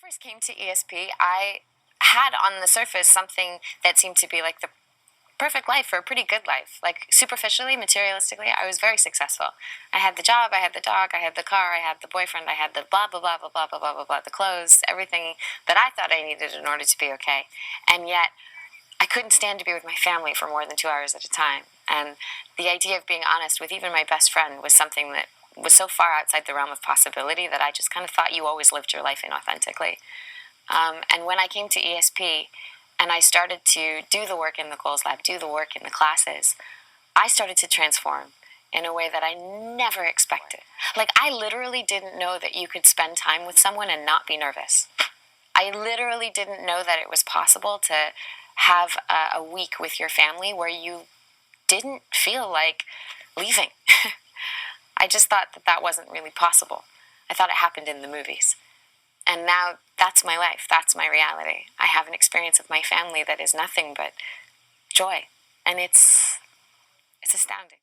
first came to ESP, I had on the surface something that seemed to be like the perfect life or a pretty good life. Like superficially, materialistically, I was very successful. I had the job, I had the dog, I had the car, I had the boyfriend, I had the blah, blah, blah, blah, blah, blah, blah, blah, blah, the clothes, everything that I thought I needed in order to be okay. And yet, I couldn't stand to be with my family for more than 2 hours at a time. And the idea of being honest with even my best friend was something that was so far outside the realm of possibility that I just kind of thought you always lived your life inauthentically. And when I came to ESP and I started to do the work in the goals lab, do the work in the classes, I started to transform in a way that I never expected. Like, I literally didn't know that you could spend time with someone and not be nervous. I literally didn't know that it was possible to have a week with your family where you didn't feel like leaving. I just thought that that wasn't really possible. I thought it happened in the movies. And now that's my life. That's my reality. I have an experience of my family that is nothing but joy. And it's astounding.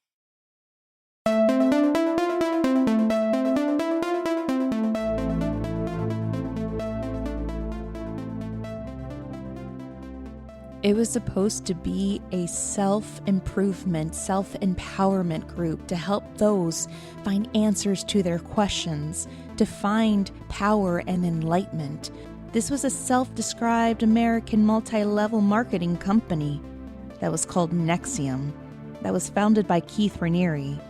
It was supposed to be a self-improvement, self-empowerment group to help those find answers to their questions, to find power and enlightenment. This was a self-described American multi-level marketing company that was called Nxivm, that was founded by Keith Raniere.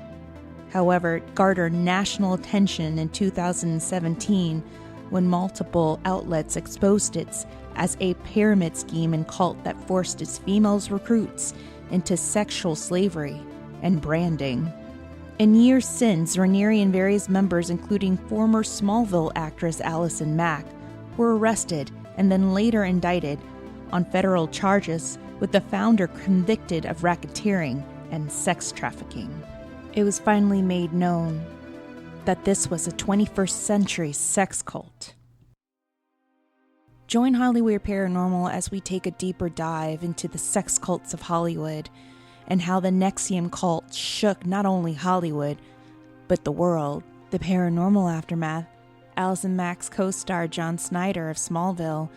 However, it garnered national attention in 2017 when multiple outlets exposed it as a pyramid scheme and cult that forced its female recruits into sexual slavery and branding. In years since, Raniere and various members, including former Smallville actress Allison Mack, were arrested and then later indicted on federal charges, with the founder convicted of racketeering and sex trafficking. It was finally made known that this was a 21st century sex cult. Join Hollywood Paranormal as we take a deeper dive into the sex cults of Hollywood and how the Nxivm cult shook not only Hollywood, but the world. The paranormal aftermath. Allison Mack's co-star John Snyder of Smallville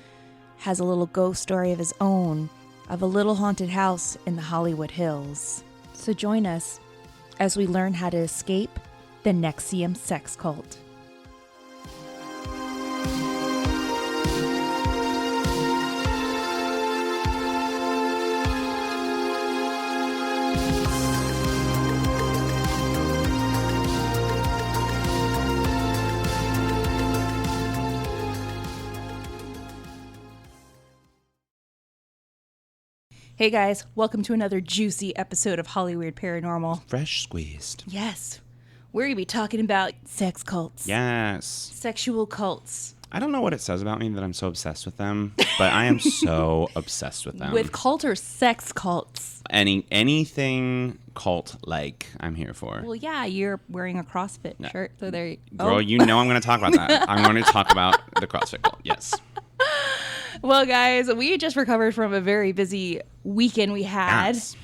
has a little ghost story of his own of a little haunted house in the Hollywood Hills. So join us as we learn how to escape the Nxivm sex cult. Hey guys, welcome to another juicy episode of Hollywood Paranormal. Fresh squeezed. Yes, we're going to be talking about sex cults. Yes. Sexual cults. I don't know what it says about me that I'm so obsessed with them, but I am so obsessed with them. With cult or sex cults? Anything cult-like, I'm here for. Well, yeah, you're wearing a CrossFit shirt, so there you go. Girl, you know I'm going to talk about that. I'm going to talk about the CrossFit cult, yes. Well, guys, we just recovered from a very busy weekend we had. Yes.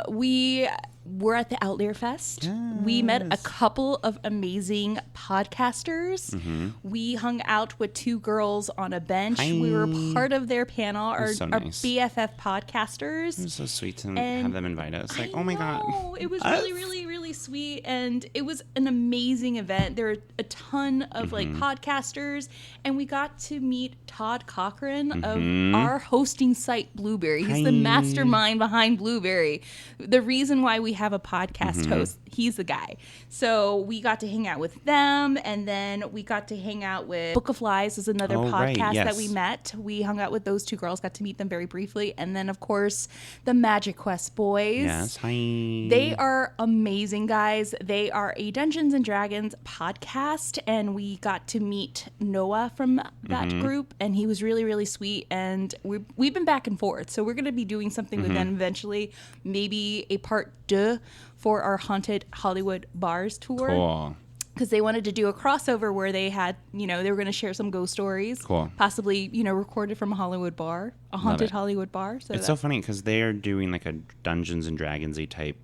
We were at the Outlier Fest. Yes. We met a couple of amazing podcasters. Mm-hmm. We hung out with two girls on a bench. Hi. We were part of their panel, our nice. BFF podcasters. It was so sweet to have them invite us. Like, oh my God. It was really, really, really sweet. And it was an amazing event. There were a ton of like podcasters. And we got to meet Todd Cochran of our hosting site, Blueberry. He's the mastermind behind Blueberry. The reason why we have a podcast host, he's the guy. So we got to hang out with them, and then we got to hang out with Book of Lies is another podcast that we met. We hung out with those two girls, got to meet them very briefly, and then of course the Magic Quest boys. Yes, hi. They are amazing guys. They are a Dungeons and Dragons podcast, and we got to meet Noah from that group, and he was really, really sweet, and we've been back and forth, so we're going to be doing something with them eventually, maybe a part 2 for our Haunted Hollywood Bars tour. Cool. Because they wanted to do a crossover where they had, they were going to share some ghost stories. Cool. Possibly, recorded from a Hollywood bar, a haunted Hollywood bar. So it's so funny because they are doing like a Dungeons and Dragons-y type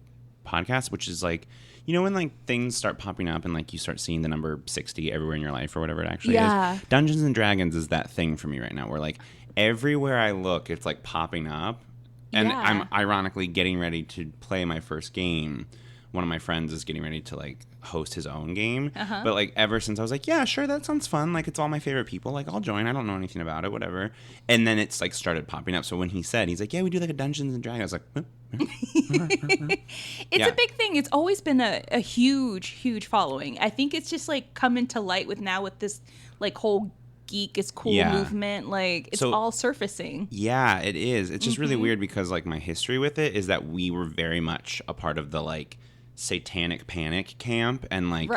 podcast, which is like, you know, when like things start popping up and like you start seeing the number 60 everywhere in your life or whatever it actually is. Dungeons and Dragons is that thing for me right now where like everywhere I look, it's like popping up. And I'm ironically getting ready to play my first game. One of my friends is getting ready to like host his own game. But like ever since I was like, yeah, sure, that sounds fun. Like it's all my favorite people. Like I'll join. I don't know anything about it, whatever. And then it's like started popping up. So when he said, he's like, yeah, we do like a Dungeons and Dragons. I was like, it's a big thing. It's always been a huge following. I think it's just like coming to light with this like whole geek is cool movement. Like it's all surfacing. Yeah, it is. It's just really weird because like my history with it is that we were very much a part of the like satanic panic camp, and like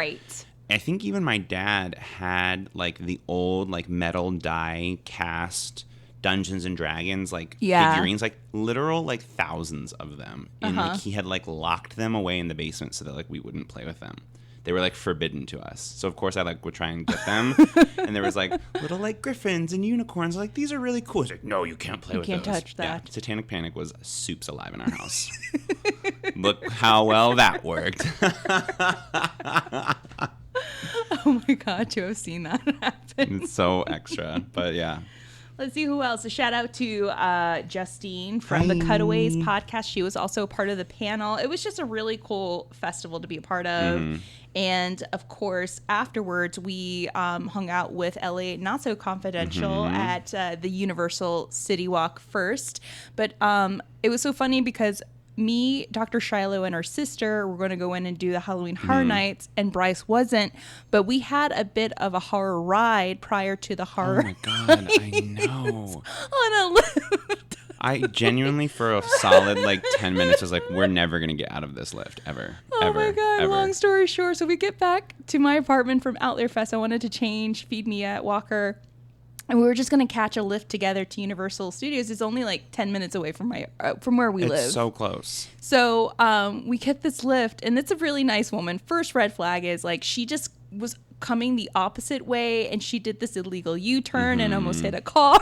I think even my dad had like the old like metal die cast Dungeons and Dragons like figurines, like literal like thousands of them, and like he had like locked them away in the basement so that like we wouldn't play with them. They were like forbidden to us. So of course I like would try and get them. And there was like little like griffins and unicorns. Like, these are really cool. It's like, no, you can't play with those. You can't touch that. Yeah, Satanic Panic was soups alive in our house. Look how well that worked. Oh my God, to have seen that happen. It's so extra, but yeah. Let's see who else. A shout out to Justine from the Cutaways podcast. She was also part of the panel. It was just a really cool festival to be a part of. And of course, afterwards, we hung out with LA Not So Confidential at the Universal City Walk first. But it was so funny because me, Dr. Shiloh, and our sister were going to go in and do the Halloween Horror Nights, and Bryce wasn't. But we had a bit of a horror ride prior to the horror. Oh my God, I know. On a lift. I genuinely, for a solid like 10 minutes, was like, we're never going to get out of this lift, ever. Oh my God, ever. Long story short. So we get back to my apartment from Outlier Fest. I wanted to change, feed me at Walker. And we were just going to catch a lift together to Universal Studios. It's only like 10 minutes away from from where we live. It's so close. So we get this lift, and it's a really nice woman. First red flag is like she just was coming the opposite way, and she did this illegal U-turn and almost hit a car.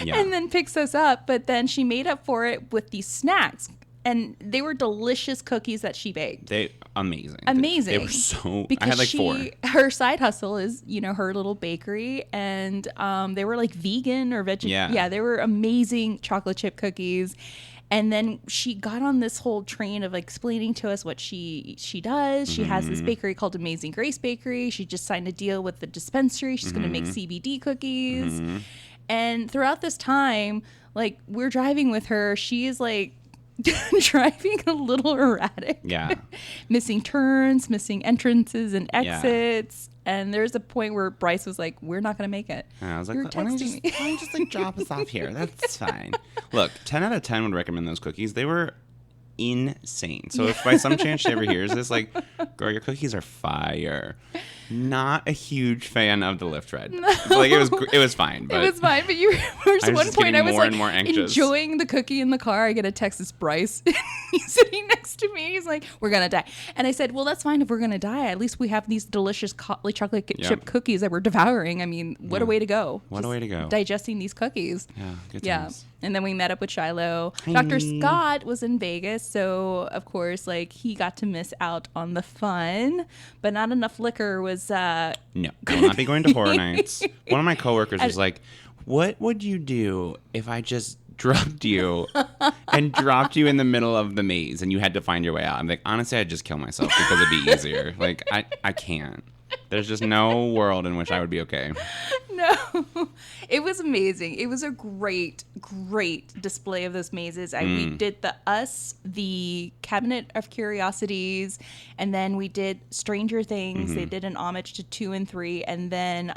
And then picks us up. But then she made up for it with these snacks. And they were delicious cookies that she baked. Amazing. Amazing. They were so... Because I had like 4. Her side hustle is, you know, her little bakery. And they were like vegan or vegetarian. Yeah, they were amazing chocolate chip cookies. And then she got on this whole train of explaining to us what she does. She has this bakery called Amazing Grace Bakery. She just signed a deal with the dispensary. She's going to make CBD cookies. And throughout this time, like, we're driving with her. She is like... driving a little erratic. Yeah. Missing turns, missing entrances and exits. Yeah. And there's a point where Bryce was like, we're not going to make it. And I was like, why don't you just like drop us off here? That's fine. Look, 10 out of 10 would recommend those cookies. They were insane. So if by some chance she ever hears this, like, girl, your cookies are fire. Not a huge fan of the lift ride. No. Like it was fine. But it was fine. But at one point I was like enjoying the cookie in the car. I get a text, it's Bryce. He's sitting next to me. He's like, we're gonna die. And I said, well, that's fine if we're gonna die. At least we have these delicious chocolate chip cookies that we're devouring. I mean, what a way to go. What a way to go. Digesting these cookies. Yeah. Good times. And then we met up with Shiloh. Hi. Dr. Scott was in Vegas, so of course, like, he got to miss out on the fun, but not enough liquor was. No, I will not be going to horror nights. One of my coworkers was like, "What would you do if I just drugged you and dropped you in the middle of the maze and you had to find your way out?" I'm like, honestly, I'd just kill myself because it'd be easier. Like, I can't. There's just no world in which I would be okay. No, it was amazing. It was a great display of those mazes. We did the Cabinet of Curiosities, and then we did Stranger Things. They did an homage to 2 and 3, and then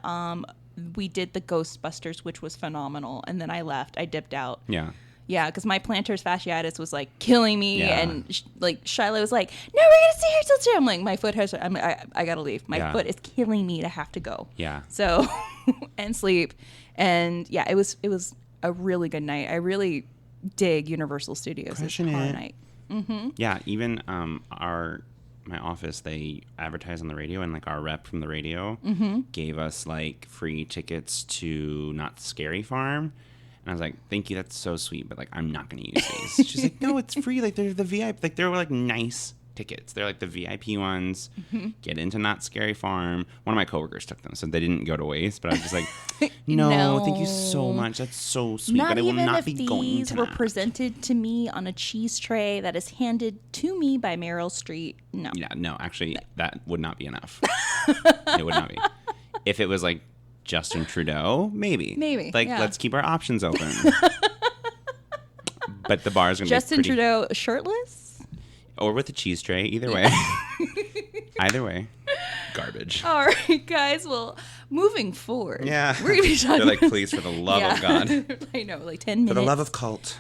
we did the Ghostbusters, which was phenomenal. And then I left. I dipped out. Yeah. Yeah, because my plantar fasciitis was like killing me, and like Shiloh was like, "No, we're gonna stay here till 2." I'm like, my foot hurts. I gotta leave. My foot is killing me to have to go. Yeah. So, and sleep, and yeah, it was a really good night. I really dig Universal Studios. Crushing horror it. Night. Yeah, even my office, they advertise on the radio, and like our rep from the radio gave us like free tickets to Not Scary Farm. And I was like, thank you, that's so sweet, but like I'm not gonna use these. She's like, no, it's free. Like they're the VIP, like they're like nice tickets. They're like the VIP ones. Get into Not Scary Farm. One of my coworkers took them, so they didn't go to waste. But I was just like, no, thank you so much. That's so sweet. But I will not be going to these were presented to me on a cheese tray that is handed to me by Meryl Streep. No. Yeah, no, actually, that would not be enough. It would not be. If it was like Justin Trudeau, maybe. Like, let's keep our options open. But the bar is going to be Justin Trudeau shirtless? Or with a cheese tray, either way. Either way. Garbage. All right, guys. Well, moving forward. Yeah. We're going to be talking They're like, please, for the love of God. I know, like 10 minutes. For the love of cult.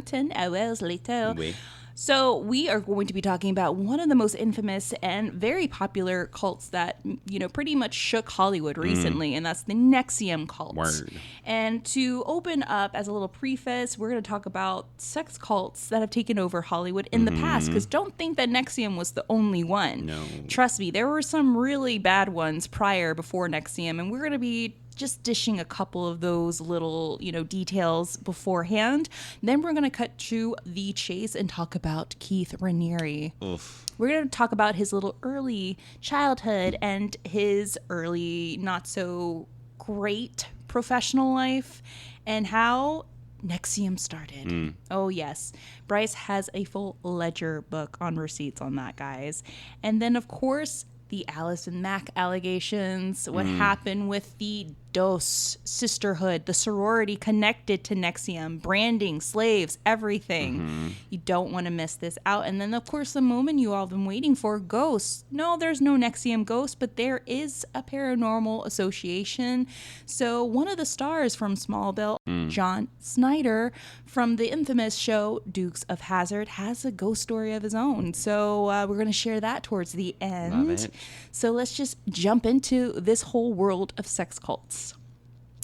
10 hours later. Oui. So we are going to be talking about one of the most infamous and very popular cults that, you know, pretty much shook Hollywood recently, and that's the Nxivm cult. Word. And to open up as a little preface, we're going to talk about sex cults that have taken over Hollywood in the past, because don't think that Nxivm was the only one. No. Trust me, there were some really bad ones before Nxivm, and we're going to be just dishing a couple of those little, you know, details beforehand. Then we're going to cut to the chase and talk about Keith Raniere. Oof. We're going to talk about his little early childhood and his early not so great professional life and how Nxivm started. Oh, yes. Bryce has a full ledger book on receipts on that, guys. And then, of course, the Allison Mack allegations, what happened with the DOS sisterhood, the sorority connected to Nxivm, branding, slaves, everything. You don't want to miss this out. And then, of course, the moment you all have been waiting for, ghosts. No, there's no Nxivm ghost, but there is a paranormal association. So one of the stars from Smallville, John Snyder, from the infamous show Dukes of Hazzard, has a ghost story of his own. So we're going to share that towards the end. Love it. So let's just jump into this whole world of sex cults.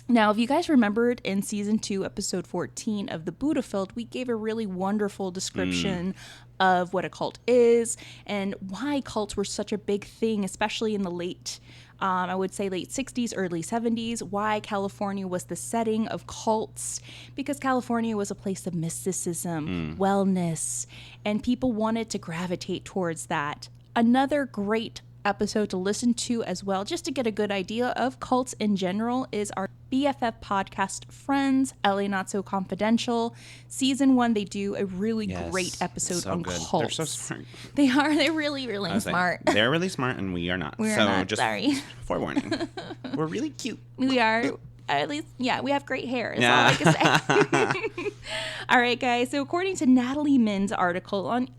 Now, if you guys remembered in season 2, episode 14 of The Buddhafield, we gave a really wonderful description of what a cult is and why cults were such a big thing, especially in the late 60s, early 70s, why California was the setting of cults, because California was a place of mysticism, wellness, and people wanted to gravitate towards that. Another great episode to listen to as well, just to get a good idea of cults in general, is our BFF podcast Friends, LA Not So Confidential. Season 1, they do a really great episode on cults. They're so smart. They are. They're really, really smart. They're really smart, and we are not. We're not, just sorry. Forewarning. We're really cute. We are. At least, yeah, we have great hair, is all I can say. All right, guys. So according to Natalie Min's article on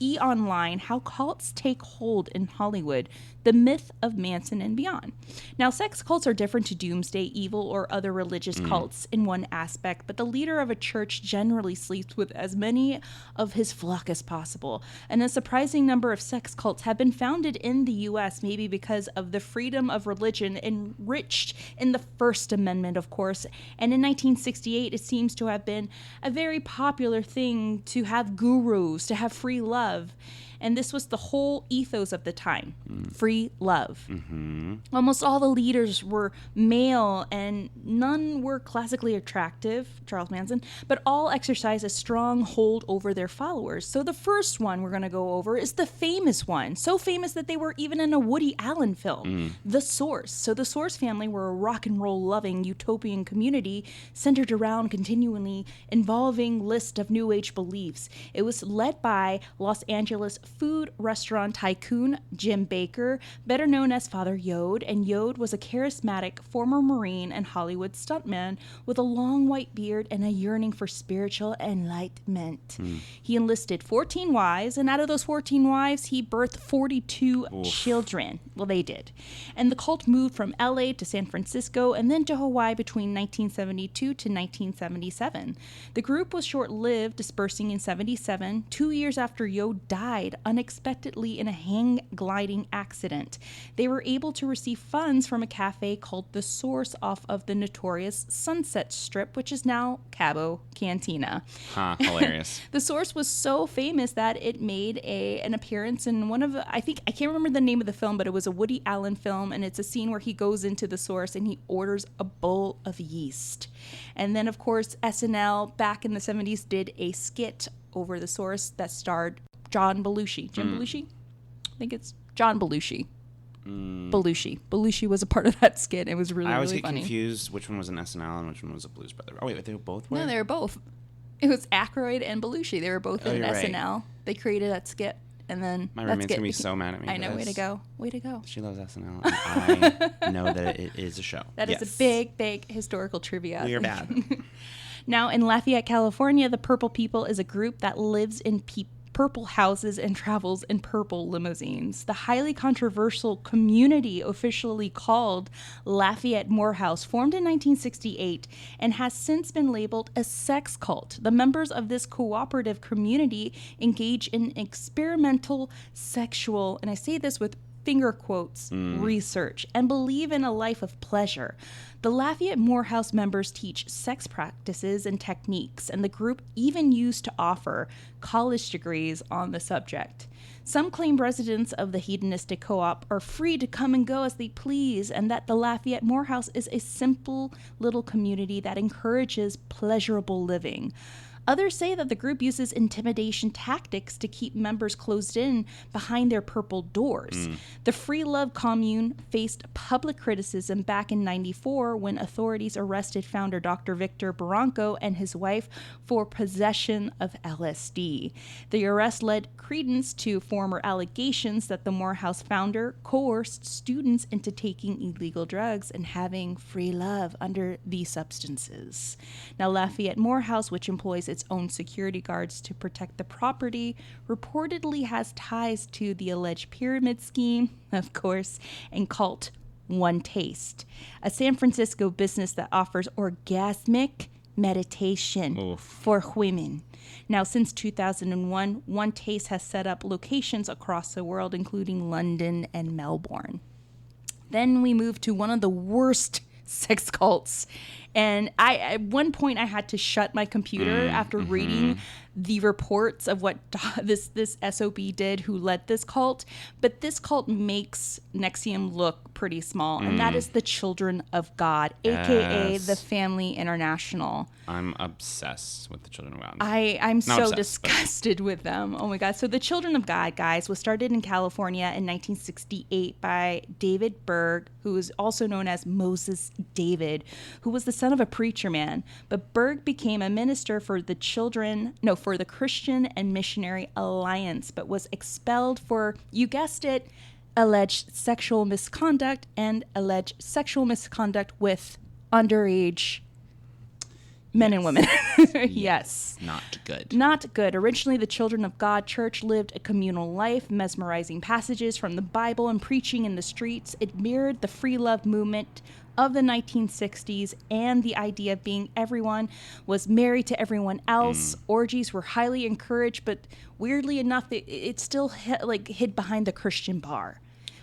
E-Online, How Cults Take Hold in Hollywood, the Myth of Manson and Beyond. Now, sex cults are different to doomsday evil or other religious cults in one aspect, but the leader of a church generally sleeps with as many of his flock as possible. And a surprising number of sex cults have been founded in the U.S., maybe because of the freedom of religion enriched in the First Amendment, of course. And in 1968, it seems to have been a very popular thing to have gurus, to have free love. And this was the whole ethos of the time, free love. Almost all the leaders were male and none were classically attractive, Charles Manson, but all exercised a strong hold over their followers. So the first one we're going to go over is the famous one, so famous that they were even in a Woody Allen film, The Source. So the Source family were a rock and roll loving utopian community centered around continually evolving list of new age beliefs. It was led by Los Angeles food restaurant tycoon Jim Baker, better known as Father Yod, and Yod was a charismatic former Marine and Hollywood stuntman with a long white beard and a yearning for spiritual enlightenment. He enlisted 14 wives, and out of those 14 wives, he birthed 42 children. Well, they did. And the cult moved from LA to San Francisco and then to Hawaii between 1972 to 1977. The group was short-lived, dispersing in 77, 2 years after Yod died unexpectedly in a hang gliding accident. They were able to receive funds from a cafe called The Source off of the notorious Sunset Strip, which is now Cabo Cantina. Hilarious. The Source was so famous that it made an appearance in one of the, I can't remember the name of the film, but it was a Woody Allen film, and it's a scene where he goes into the Source and he orders a bowl of yeast. And then, of course, SNL back in the 70s did a skit over the Source that starred John Belushi. Belushi? I think it's John Belushi. Belushi was a part of that skit. It was really, really funny. I always get confused which one was an SNL and which one was a Blues Brother. Oh, wait, they both were? No, they were both. It was Aykroyd and Belushi. They were both in SNL. Right. They created that skit. And then my roommate's going to be so mad at me. I know. Way to go. Way to go. She loves SNL. And I know that it is a show. That is a big, big historical trivia. We are bad. Now, in Lafayette, California, the Purple People is a group that lives in purple houses and travels in purple limousines. The highly controversial community, officially called Lafayette Morehouse, formed in 1968 and has since been labeled a sex cult. The members of this cooperative community engage in experimental sexual, and I say this with finger quotes, research, and believe in a life of pleasure. The Lafayette Morehouse members teach sex practices and techniques, and the group even used to offer college degrees on the subject. Some claim residents of the hedonistic co-op are free to come and go as they please, and that the Lafayette Morehouse is a simple little community that encourages pleasurable living. Others say that the group uses intimidation tactics to keep members closed in behind their purple doors. The Free Love Commune faced public criticism back in '94 when authorities arrested founder Dr. Victor Barranco and his wife for possession of LSD. The arrest led credence to former allegations that the Morehouse founder coerced students into taking illegal drugs and having free love under these substances. Now, Lafayette Morehouse, which employs its own security guards to protect the property, reportedly has ties to the alleged pyramid scheme, of course, and cult One Taste, a San Francisco business that offers orgasmic meditation for women. Now, since 2001, One Taste has set up locations across the world, including London and Melbourne. Then we move to one of the worst sex cults. And at one point I had to shut my computer after reading the reports of what this SOB did who led this cult. But this cult makes Nxivm look pretty small, and that is the Children of God, aka the Family International. I'm obsessed with the Children of God. I'm so disgusted with them. Oh my God. So the Children of God, guys, was started in California in 1968 by David Berg, who is also known as Moses David, who was the son of a preacher man. But Berg became a minister for the Christian and Missionary Alliance, but was expelled for, you guessed it, alleged sexual misconduct with underage men and women. Yes. Not good. Originally, the Children of God Church lived a communal life, mesmerizing passages from the Bible and preaching in the streets. It mirrored the free love movement of the 1960s, and the idea of being everyone was married to everyone else. Orgies were highly encouraged, but weirdly enough, it still hid behind the Christian bar.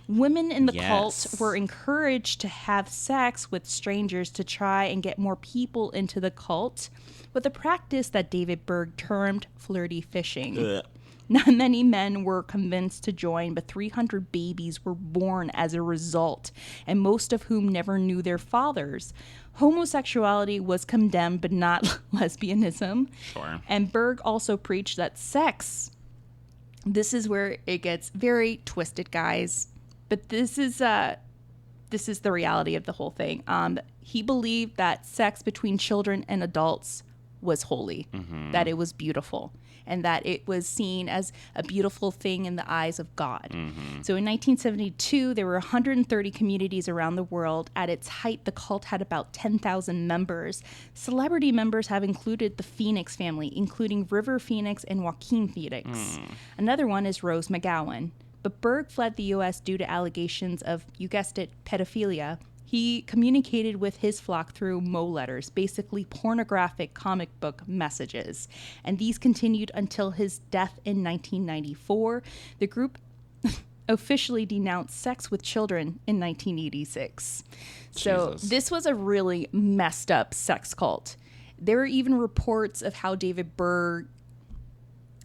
Women in the cult were encouraged to have sex with strangers to try and get more people into the cult, with a practice that David Berg termed flirty fishing. Not many men were convinced to join, but 300 babies were born as a result, and most of whom never knew their fathers. Homosexuality was condemned, but not lesbianism. Sure. And Berg also preached that sex, this is where it gets very twisted, guys. But this is the reality of the whole thing. He believed that sex between children and adults was holy, that it was beautiful, and that it was seen as a beautiful thing in the eyes of God. So in 1972, there were 130 communities around the world. At its height, the cult had about 10,000 members. Celebrity members have included the Phoenix family, including River Phoenix and Joaquin Phoenix. Another one is Rose McGowan. But Berg fled the U.S. due to allegations of, you guessed it, pedophilia. He communicated with his flock through Mo letters, basically pornographic comic book messages. And these continued until his death in 1994. The group officially denounced sex with children in 1986. So this was a really messed up sex cult. There were even reports of how David Burr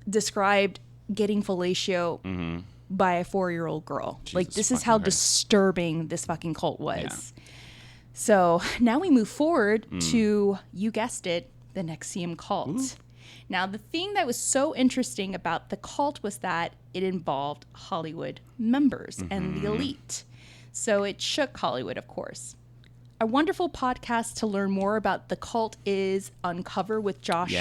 described getting fellatio by a 4-year-old girl. Like, this is how disturbing this fucking cult was. Yeah. So now we move forward to, you guessed it, the Nxivm cult. Ooh. Now, the thing that was so interesting about the cult was that it involved Hollywood members and the elite. So it shook Hollywood, of course. A wonderful podcast to learn more about the cult is Uncover with Josh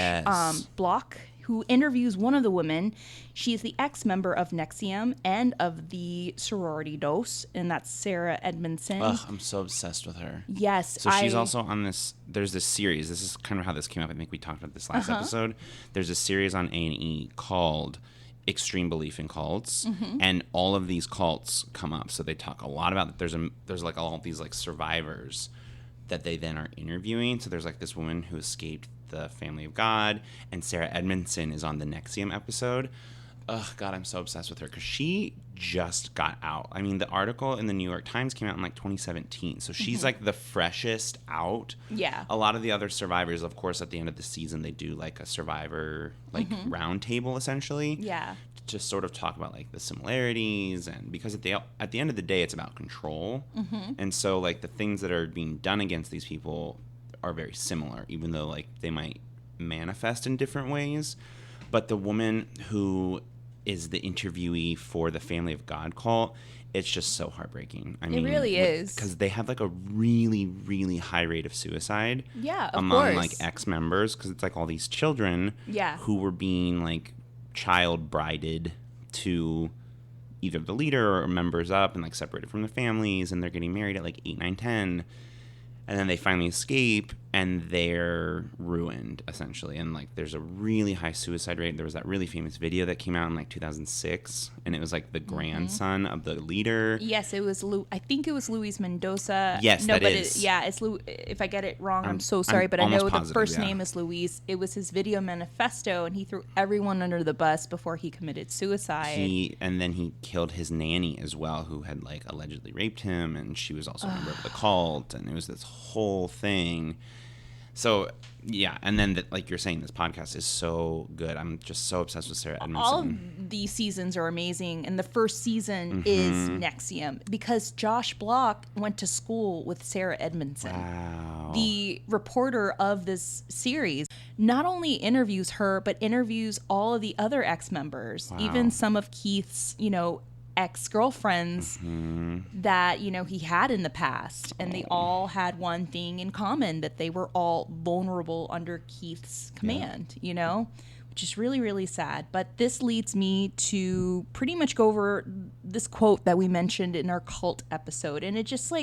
Block, who interviews one of the women. She is the ex-member of Nxivm and of the sorority Dos, and that's Sarah Edmondson. Ugh, I'm so obsessed with her. Yes. So she's also on this, there's this series. This is kind of how this came up. I think we talked about this last episode. There's a series on A&E called Extreme Belief in Cults, and all of these cults come up. So they talk a lot about, there's like all of these like survivors that they then are interviewing. So there's like this woman who escaped the family of God, and Sarah Edmondson is on the Nxivm episode. Ugh, God, I'm so obsessed with her because she just got out. I mean, the article in the New York Times came out in like 2017, so she's like the freshest out. Yeah. A lot of the other survivors, of course, at the end of the season, they do like a survivor like round table essentially. Yeah. To sort of talk about like the similarities, and because at the end of the day, it's about control, and so like the things that are being done against these people are very similar, even though like they might manifest in different ways. But the woman who is the interviewee for the Family of God cult, it's just so heartbreaking. I mean, it really is, because they have like a really, really high rate of suicide. Yeah, among like ex-members, because it's like all these children who were being like child brided to either the leader or members up and like separated from the families, and they're getting married at like 8, 9, 10. And then they finally escape, and they're ruined, essentially. And, like, there's a really high suicide rate. There was that really famous video that came out in, like, 2006, and it was, like, the grandson of the leader. Yes, it was I think it was Luis Mendoza. Yes, no, that but is. It's if I get it wrong, I'm so sorry, but I know the first yeah. name is Luis. It was his video manifesto, and he threw everyone under the bus before he committed suicide. And then he killed his nanny as well, who had, like, allegedly raped him, and she was also a member of the cult, and it was this whole thing. So, yeah, and then, like you're saying, this podcast is so good. I'm just so obsessed with Sarah Edmondson. All of these seasons are amazing, and the first season is Nxivm, because Josh Block went to school with Sarah Edmondson. Wow. The reporter of this series not only interviews her, but interviews all of the other ex-members, even some of Keith's, ex-girlfriends that, he had in the past. And they all had one thing in common, that they were all vulnerable under Keith's command, which is really, really sad. But this leads me to pretty much go over this quote that we mentioned in our cult episode. And it just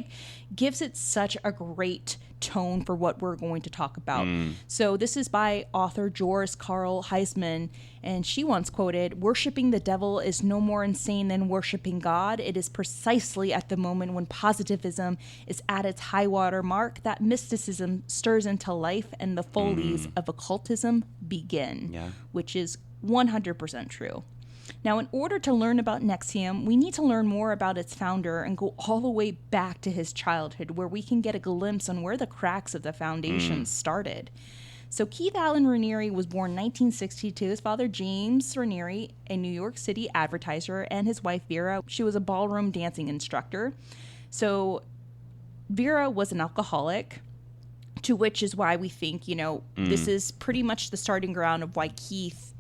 gives it such a great tone for what we're going to talk about. So this is by author Joris Karl Heisman, and she once quoted, "Worshipping the devil is no more insane than worshipping God. It is precisely at the moment when positivism is at its high water mark that mysticism stirs into life and the follies of occultism begin," which is 100% true. Now, in order to learn about Nxivm, we need to learn more about its founder and go all the way back to his childhood, where we can get a glimpse on where the cracks of the foundation started. So Keith Allen Raniere was born 1960 to his father, James Raniere, a New York City advertiser, and his wife, Vera. She was a ballroom dancing instructor. So Vera was an alcoholic, to which is why we think, this is pretty much the starting ground of why Keith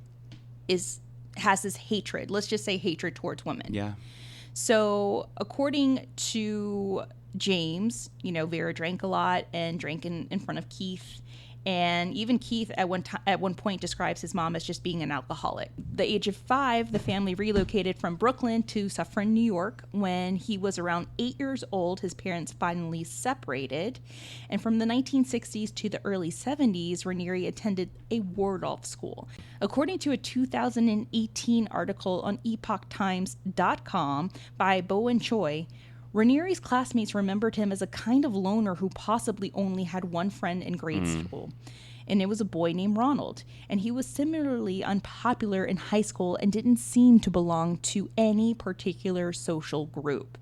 has this hatred. Let's just say hatred towards women. Yeah. So according to James, Vera drank a lot and drank in front of Keith. And even Keith at one point describes his mom as just being an alcoholic. At the age of 5, the family relocated from Brooklyn to Suffern, New York. When he was around 8 years old, his parents finally separated. And from the 1960s to the early 70s, Raniere attended a Waldorf school. According to a 2018 article on epochtimes.com by Bowen Choi, Ranieri's classmates remembered him as a kind of loner who possibly only had one friend in grade school. And it was a boy named Ronald. And he was similarly unpopular in high school and didn't seem to belong to any particular social group.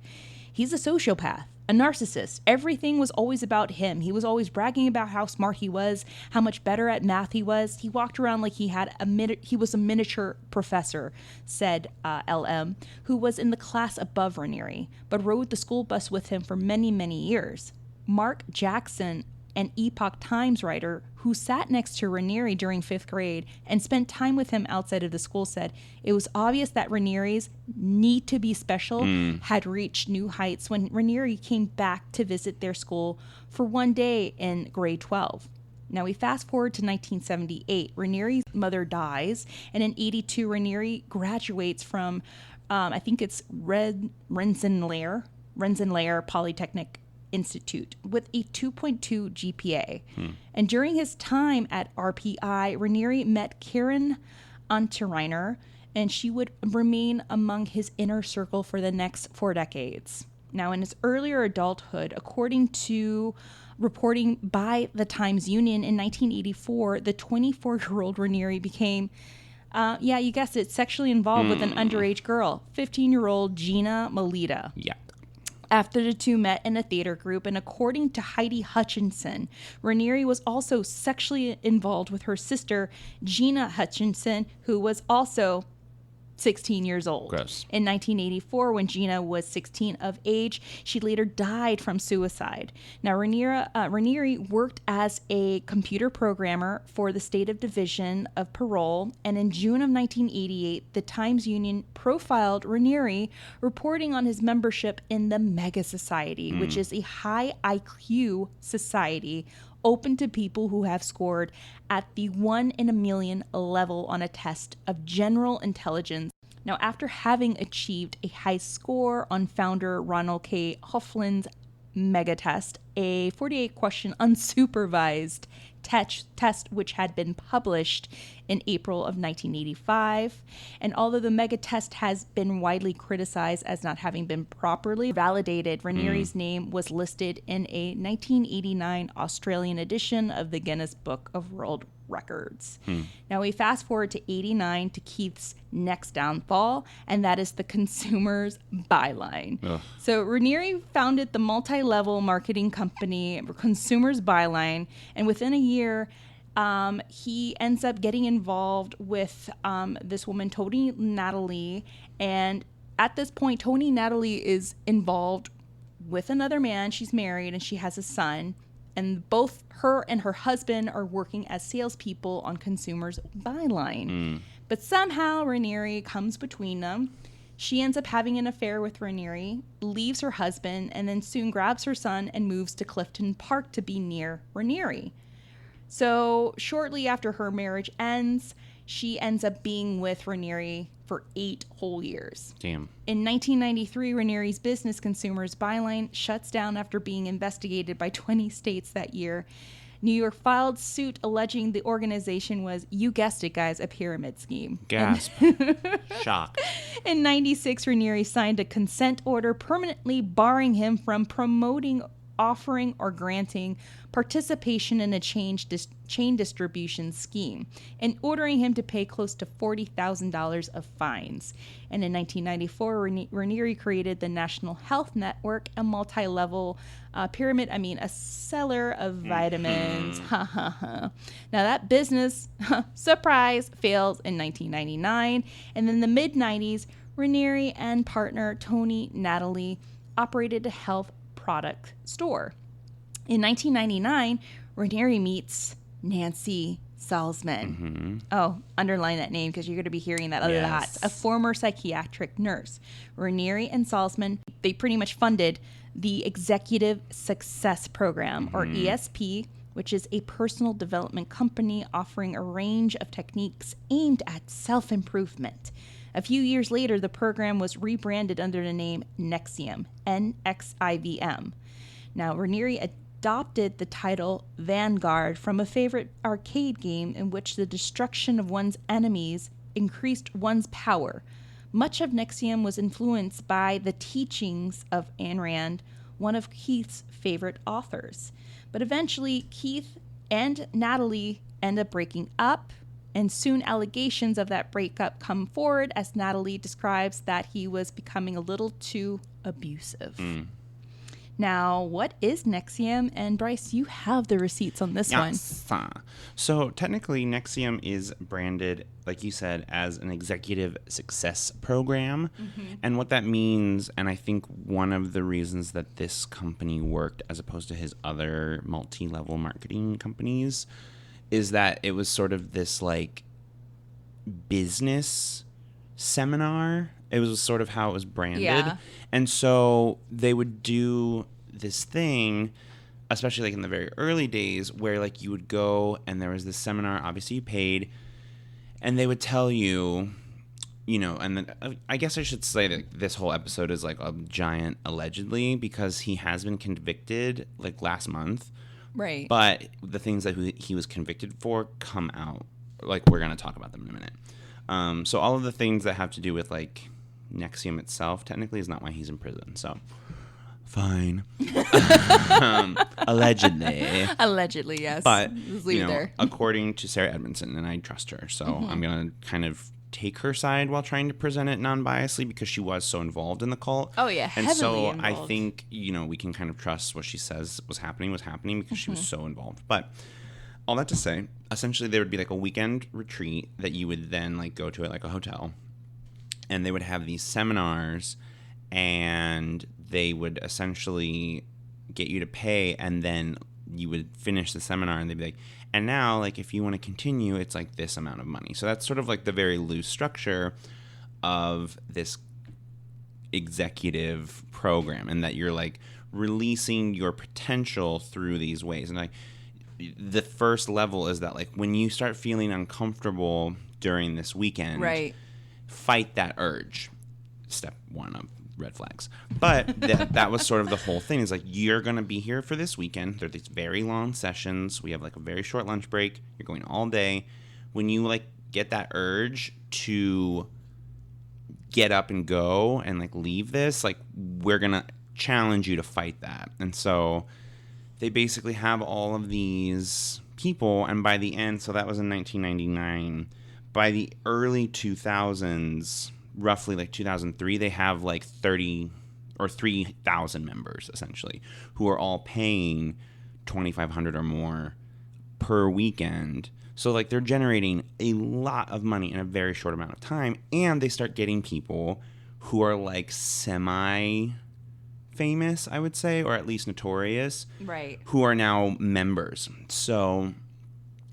He's a sociopath, a narcissist. Everything was always about him. He was always bragging about how smart he was, how much better at math he was. He walked around like he was a miniature professor, said LM, who was in the class above Ranieri, but rode the school bus with him for many, many years. Mark Jackson, an Epoch Times writer who sat next to Ranieri during 5th grade and spent time with him outside of the school, said it was obvious that Ranieri's need to be special had reached new heights when Ranieri came back to visit their school for one day in grade 12. Now we fast forward to 1978. Ranieri's mother dies, and in 82, Ranieri graduates from, I think it's Rensselaer Polytechnic Institute with a 2.2 GPA. And during his time at RPI, Ranieri met Karen Unterreiner, and she would remain among his inner circle for the next 4 decades. Now, in his earlier adulthood, according to reporting by the Times Union in 1984, the 24-year-old Ranieri became, you guessed it, sexually involved with an underage girl, 15-year-old Gina Melita. Yeah. After the two met in a theater group, and according to Heidi Hutchinson, Ranieri was also sexually involved with her sister, Gina Hutchinson, who was also 16 years old. Gross. In 1984, when Gina was 16 of age, she later died from suicide. Now, Ranieri worked as a computer programmer for the State of Division of Parole, and in June of 1988, the Times Union profiled Ranieri, reporting on his membership in the Mega Society, which is a high IQ society open to people who have scored at the 1 in a million level on a test of general intelligence. Now, after having achieved a high score on founder Ronald K. Hoeflin's mega test, a 48-question unsupervised test which had been published in April of 1985. And although the mega test has been widely criticized as not having been properly validated, Ranieri's name was listed in a 1989 Australian edition of the Guinness Book of World Records. Now we fast forward to 89 to Keith's next downfall, and that is the consumer's byline. So Ranieri founded the multi-level marketing company Consumer's Byline, and within a year he ends up getting involved with this woman, Tony Natalie, and at this point Tony Natalie is involved with another man. She's married and she has a son, and both her and her husband are working as salespeople on Consumer's Byline. But somehow Ranieri comes between them. She ends up having an affair with Ranieri, leaves her husband, and then soon grabs her son and moves to Clifton Park to be near Ranieri. So shortly after her marriage ends, she ends up being with Ranieri for 8 whole years. Damn. In 1993, Ranieri's business Consumer's Byline shuts down after being investigated by 20 states that year. New York filed suit alleging the organization was, you guessed it guys, a pyramid scheme. Gasp. Shock. In 96, Ranieri signed a consent order permanently barring him from promoting, offering, or granting participation in a chain distribution scheme, and ordering him to pay close to $40,000 of fines. And in 1994, Ranieri created the National Health Network, a multi-level pyramid, a seller of vitamins. Now that business, surprise, fails in 1999. And in the mid-90s, Ranieri and partner Tony Natalie operated a health product store. In 1999, Ranieri meets Nancy Salzman. Oh, underline that name because you're going to be hearing that a lot. A former psychiatric nurse. Ranieri and Salzman, they pretty much funded the Executive Success Program, or ESP, which is a personal development company offering a range of techniques aimed at self-improvement. A few years later, the program was rebranded under the name Nxivm, Nxivm. Now, Ranieri adopted the title Vanguard from a favorite arcade game in which the destruction of one's enemies increased one's power. Much of Nxivm was influenced by the teachings of Ayn Rand, one of Keith's favorite authors. But eventually, Keith and Natalie end up breaking up, and soon allegations of that breakup come forward as Natalie describes that he was becoming a little too abusive. Now, what is Nxivm? And Bryce, you have the receipts on this one. So technically, Nxivm is branded, like you said, as an executive success program. And what that means, and I think one of the reasons that this company worked as opposed to his other multi-level marketing companies, is that it was sort of this like business seminar. It was sort of how it was branded. Yeah. And so they would do this thing, especially like in the very early days, where like you would go and there was this seminar, obviously you paid, and they would tell you, you know, and then I guess I should say that this whole episode is like a giant allegedly, because he has been convicted like last month. Right. But the things that he was convicted for come out. Like, we're going to talk about them in a minute. So all of the things that have to do with like Nxivm itself technically is not why he's in prison. So fine. Allegedly, yes. But you know, there. According to Sarah Edmondson, and I trust her, so I'm gonna kind of take her side while trying to present it non-biasedly, because she was so involved in the cult. Oh yeah, and heavily so involved. I think we can kind of trust what she says was happening because she was so involved. But all that to say, essentially there would be like a weekend retreat that you would then like go to at like a hotel, and they would have these seminars, and they would essentially get you to pay, and then you would finish the seminar, and they'd be like, and now, like, if you want to continue, it's like this amount of money. So that's sort of like the very loose structure of this executive program, and that you're like releasing your potential through these ways. And like the first level is that like when you start feeling uncomfortable during this weekend, right, fight that urge. Step one of red flags. But that was sort of the whole thing. Is like, you're going to be here for this weekend. There are these very long sessions. We have like a very short lunch break. You're going all day. When you like get that urge to get up and go and like leave this, like, we're going to challenge you to fight that. And so they basically have all of these people, and by the end, so that was in 1999, by the early 2000s, roughly like 2003, they have like 30 or 3,000 members essentially, who are all paying $2,500 or more per weekend. So like they're generating a lot of money in a very short amount of time, and they start getting people who are like semi-famous, I would say, or at least notorious, right, who are now members. So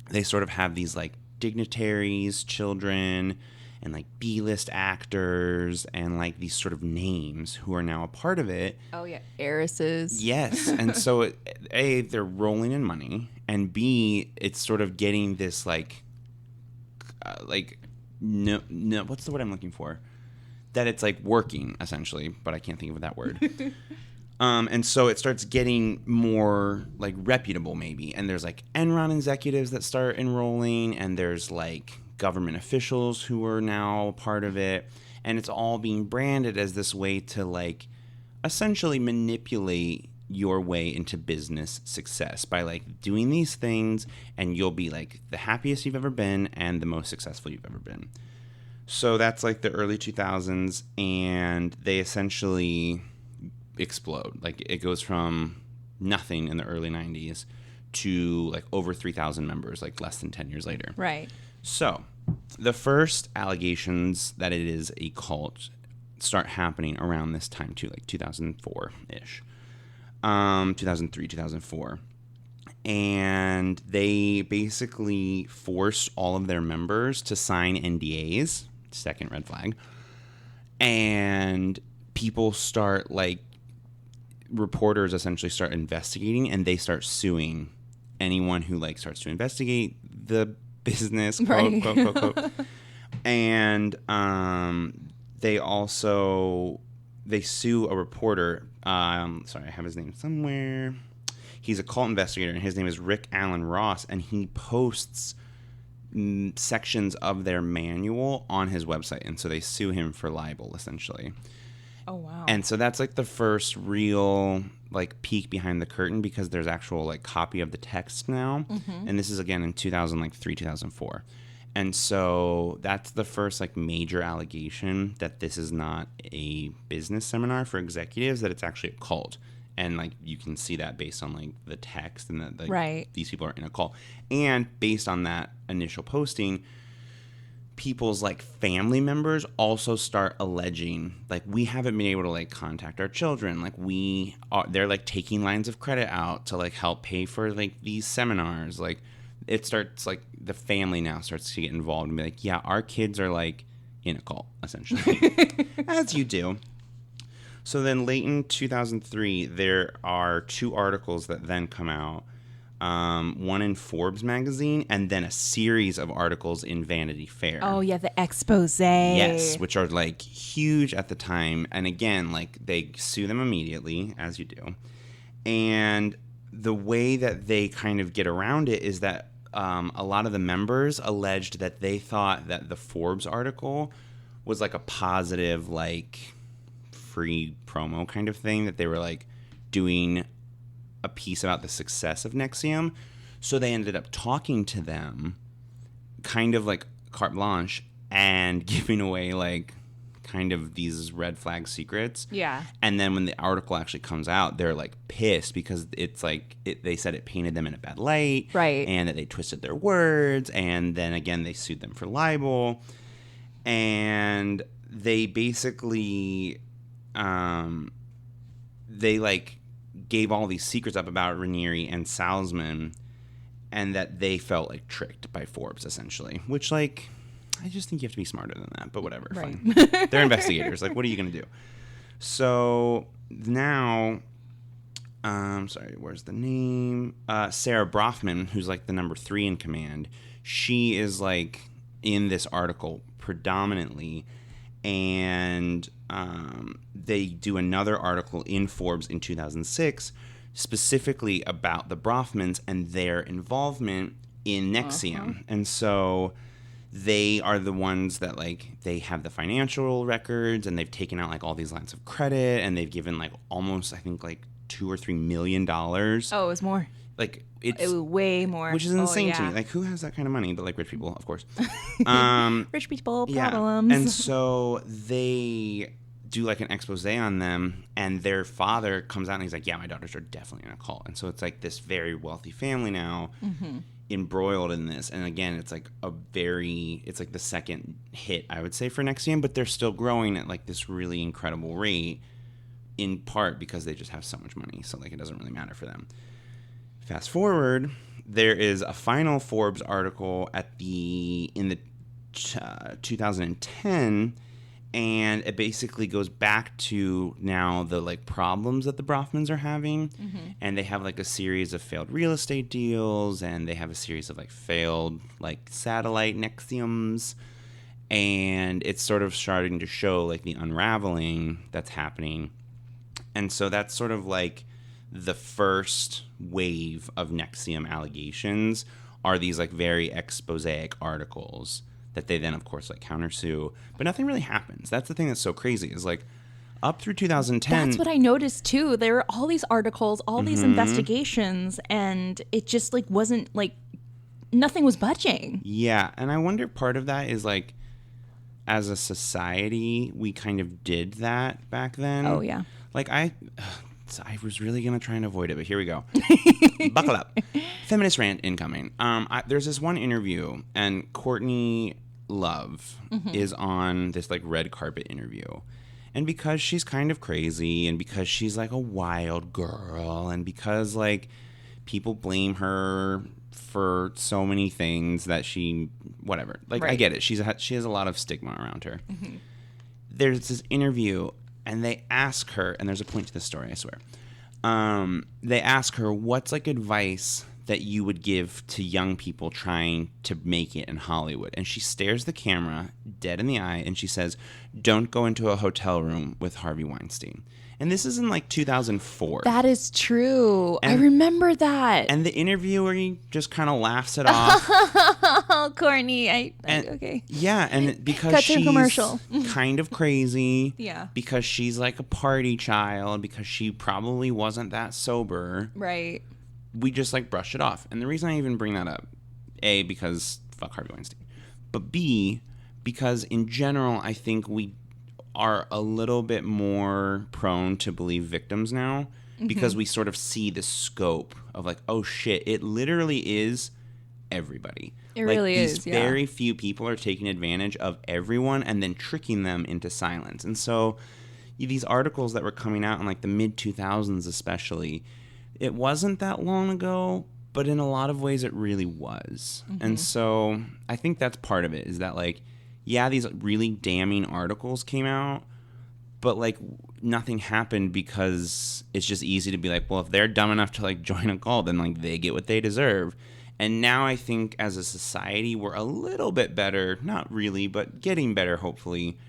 they sort of have these like dignitaries, children, and like B-list actors, and like these sort of names who are now a part of it. Oh yeah, heiresses. Yes, and so A, they're rolling in money, and B, it's sort of getting this like no, what's the word I'm looking for? That it's like working essentially, but I can't think of that word. And so it starts getting more like reputable maybe, and there's like Enron executives that start enrolling, and there's like government officials who are now a part of it, and it's all being branded as this way to like essentially manipulate your way into business success by like doing these things, and you'll be like the happiest you've ever been and the most successful you've ever been. So that's like the early 2000s, and they essentially explode. Like it goes from nothing in the early 90s to like over 3,000 members like less than 10 years later. Right. So the first allegations that it is a cult start happening around this time too, like 2004-ish. 2003, 2004. And they basically forced all of their members to sign NDAs, second red flag. And people start like, reporters essentially start investigating, and they start suing anyone who like starts to investigate the business, quote, right, quote, quote, quote. And they sue a reporter. Sorry, I have his name somewhere. He's a cult investigator, and his name is Rick Allen Ross, and he posts sections of their manual on his website, and so they sue him for libel, essentially. Oh, wow. And so that's like the first real like peek behind the curtain, because there's actual like copy of the text now. And this is again in 2003, 2004. And so that's the first like major allegation that this is not a business seminar for executives, that it's actually a cult. And like you can see that based on like the text, and that like, these people are in a cult. And based on that initial posting, people's like family members also start alleging like, we haven't been able to like contact our children, like they're like taking lines of credit out to like help pay for like these seminars. Like it starts like the family now starts to get involved and be like, yeah, our kids are like in a cult, essentially. As you do. So then late in 2003, there are 2 articles that then come out. One in Forbes magazine, and then a series of articles in Vanity Fair. Oh, yeah, the expose. Yes, which are like huge at the time. And again, like they sue them immediately, as you do. And the way that they kind of get around it is that a lot of the members alleged that they thought that the Forbes article was like a positive, like free promo kind of thing, that they were like doing a piece about the success of Nxivm. So they ended up talking to them kind of like carte blanche and giving away like kind of these red flag secrets. Yeah. And then when the article actually comes out, they're like pissed because it's like they said it painted them in a bad light. Right. And that they twisted their words. And then again, they sued them for libel. And they basically, they like gave all these secrets up about Raniere and Salzman, and that they felt like tricked by Forbes, essentially. Which, like, I just think you have to be smarter than that, but whatever, right. Fine. They're investigators. Like, what are you going to do? So now, sorry, where's the name? Sarah Brofman, who's like the number 3 in command, she is like in this article predominantly, and they do another article in Forbes in 2006 specifically about the Brofmans and their involvement in Nxivm. And so they are the ones that like they have the financial records, and they've taken out like all these lines of credit, and they've given like almost, I think, like $2 or $3 million. Oh, it was more. Like it was way more, which is insane to me. Like, who has that kind of money? But like rich people, of course. Rich people problems. Yeah. And so they do like an expose on them, and their father comes out and he's like, yeah, my daughters are definitely in a cult. And so it's like this very wealthy family now embroiled in this. And again, it's like it's like the second hit, I would say, for Nxivm, but they're still growing at like this really incredible rate, in part because they just have so much money. So like it doesn't really matter for them. Fast forward, there is a final Forbes article in the 2010, and it basically goes back to now the like problems that the Brofmans are having, and they have like a series of failed real estate deals, and they have a series of like failed like satellite Nxivms, and it's sort of starting to show like the unraveling that's happening. And so that's sort of like the first wave of Nxivm allegations are these like very exposaic articles that they then, of course, like countersue, but nothing really happens. That's the thing that's so crazy, is like up through 2010. That's what I noticed too. There were all these articles, all these investigations, and it just like wasn't like nothing was budging. Yeah, and I wonder part of that is like, as a society, we kind of did that back then. Oh yeah. Like I was really going to try and avoid it, but here we go. Buckle up. Feminist rant incoming. There's this one interview, and Courtney Love is on this like red carpet interview. And because she's kind of crazy, and because she's like a wild girl, and because like people blame her for so many things that whatever. Like, right. I get it. She has a lot of stigma around her. There's this interview, and they ask her, and there's a point to this story, I swear. They ask her, what's like advice that you would give to young people trying to make it in Hollywood? And she stares the camera dead in the eye, and she says, don't go into a hotel room with Harvey Weinstein. And this is in like 2004. That is true. I remember that. And the interviewer just kind of laughs it off. Oh, Courtney. Okay. Yeah, and because Cut to she's commercial. kind of crazy. Yeah. Because she's like a party child. Because she probably wasn't that sober. Right. We just like brush it off. And the reason I even bring that up, A, because fuck Harvey Weinstein. But B, because in general, I think we are a little bit more prone to believe victims now because we sort of see the scope of like, oh shit, it literally is everybody. It really is, these very few people are taking advantage of everyone and then tricking them into silence. And so these articles that were coming out in like the mid 2000s especially, it wasn't that long ago, but in a lot of ways it really was. And so I think that's part of it, is that like, yeah, these really damning articles came out, but like nothing happened because it's just easy to be like, well, if they're dumb enough to like join a cult, then like they get what they deserve. And now I think as a society, we're a little bit better, not really, but getting better, hopefully,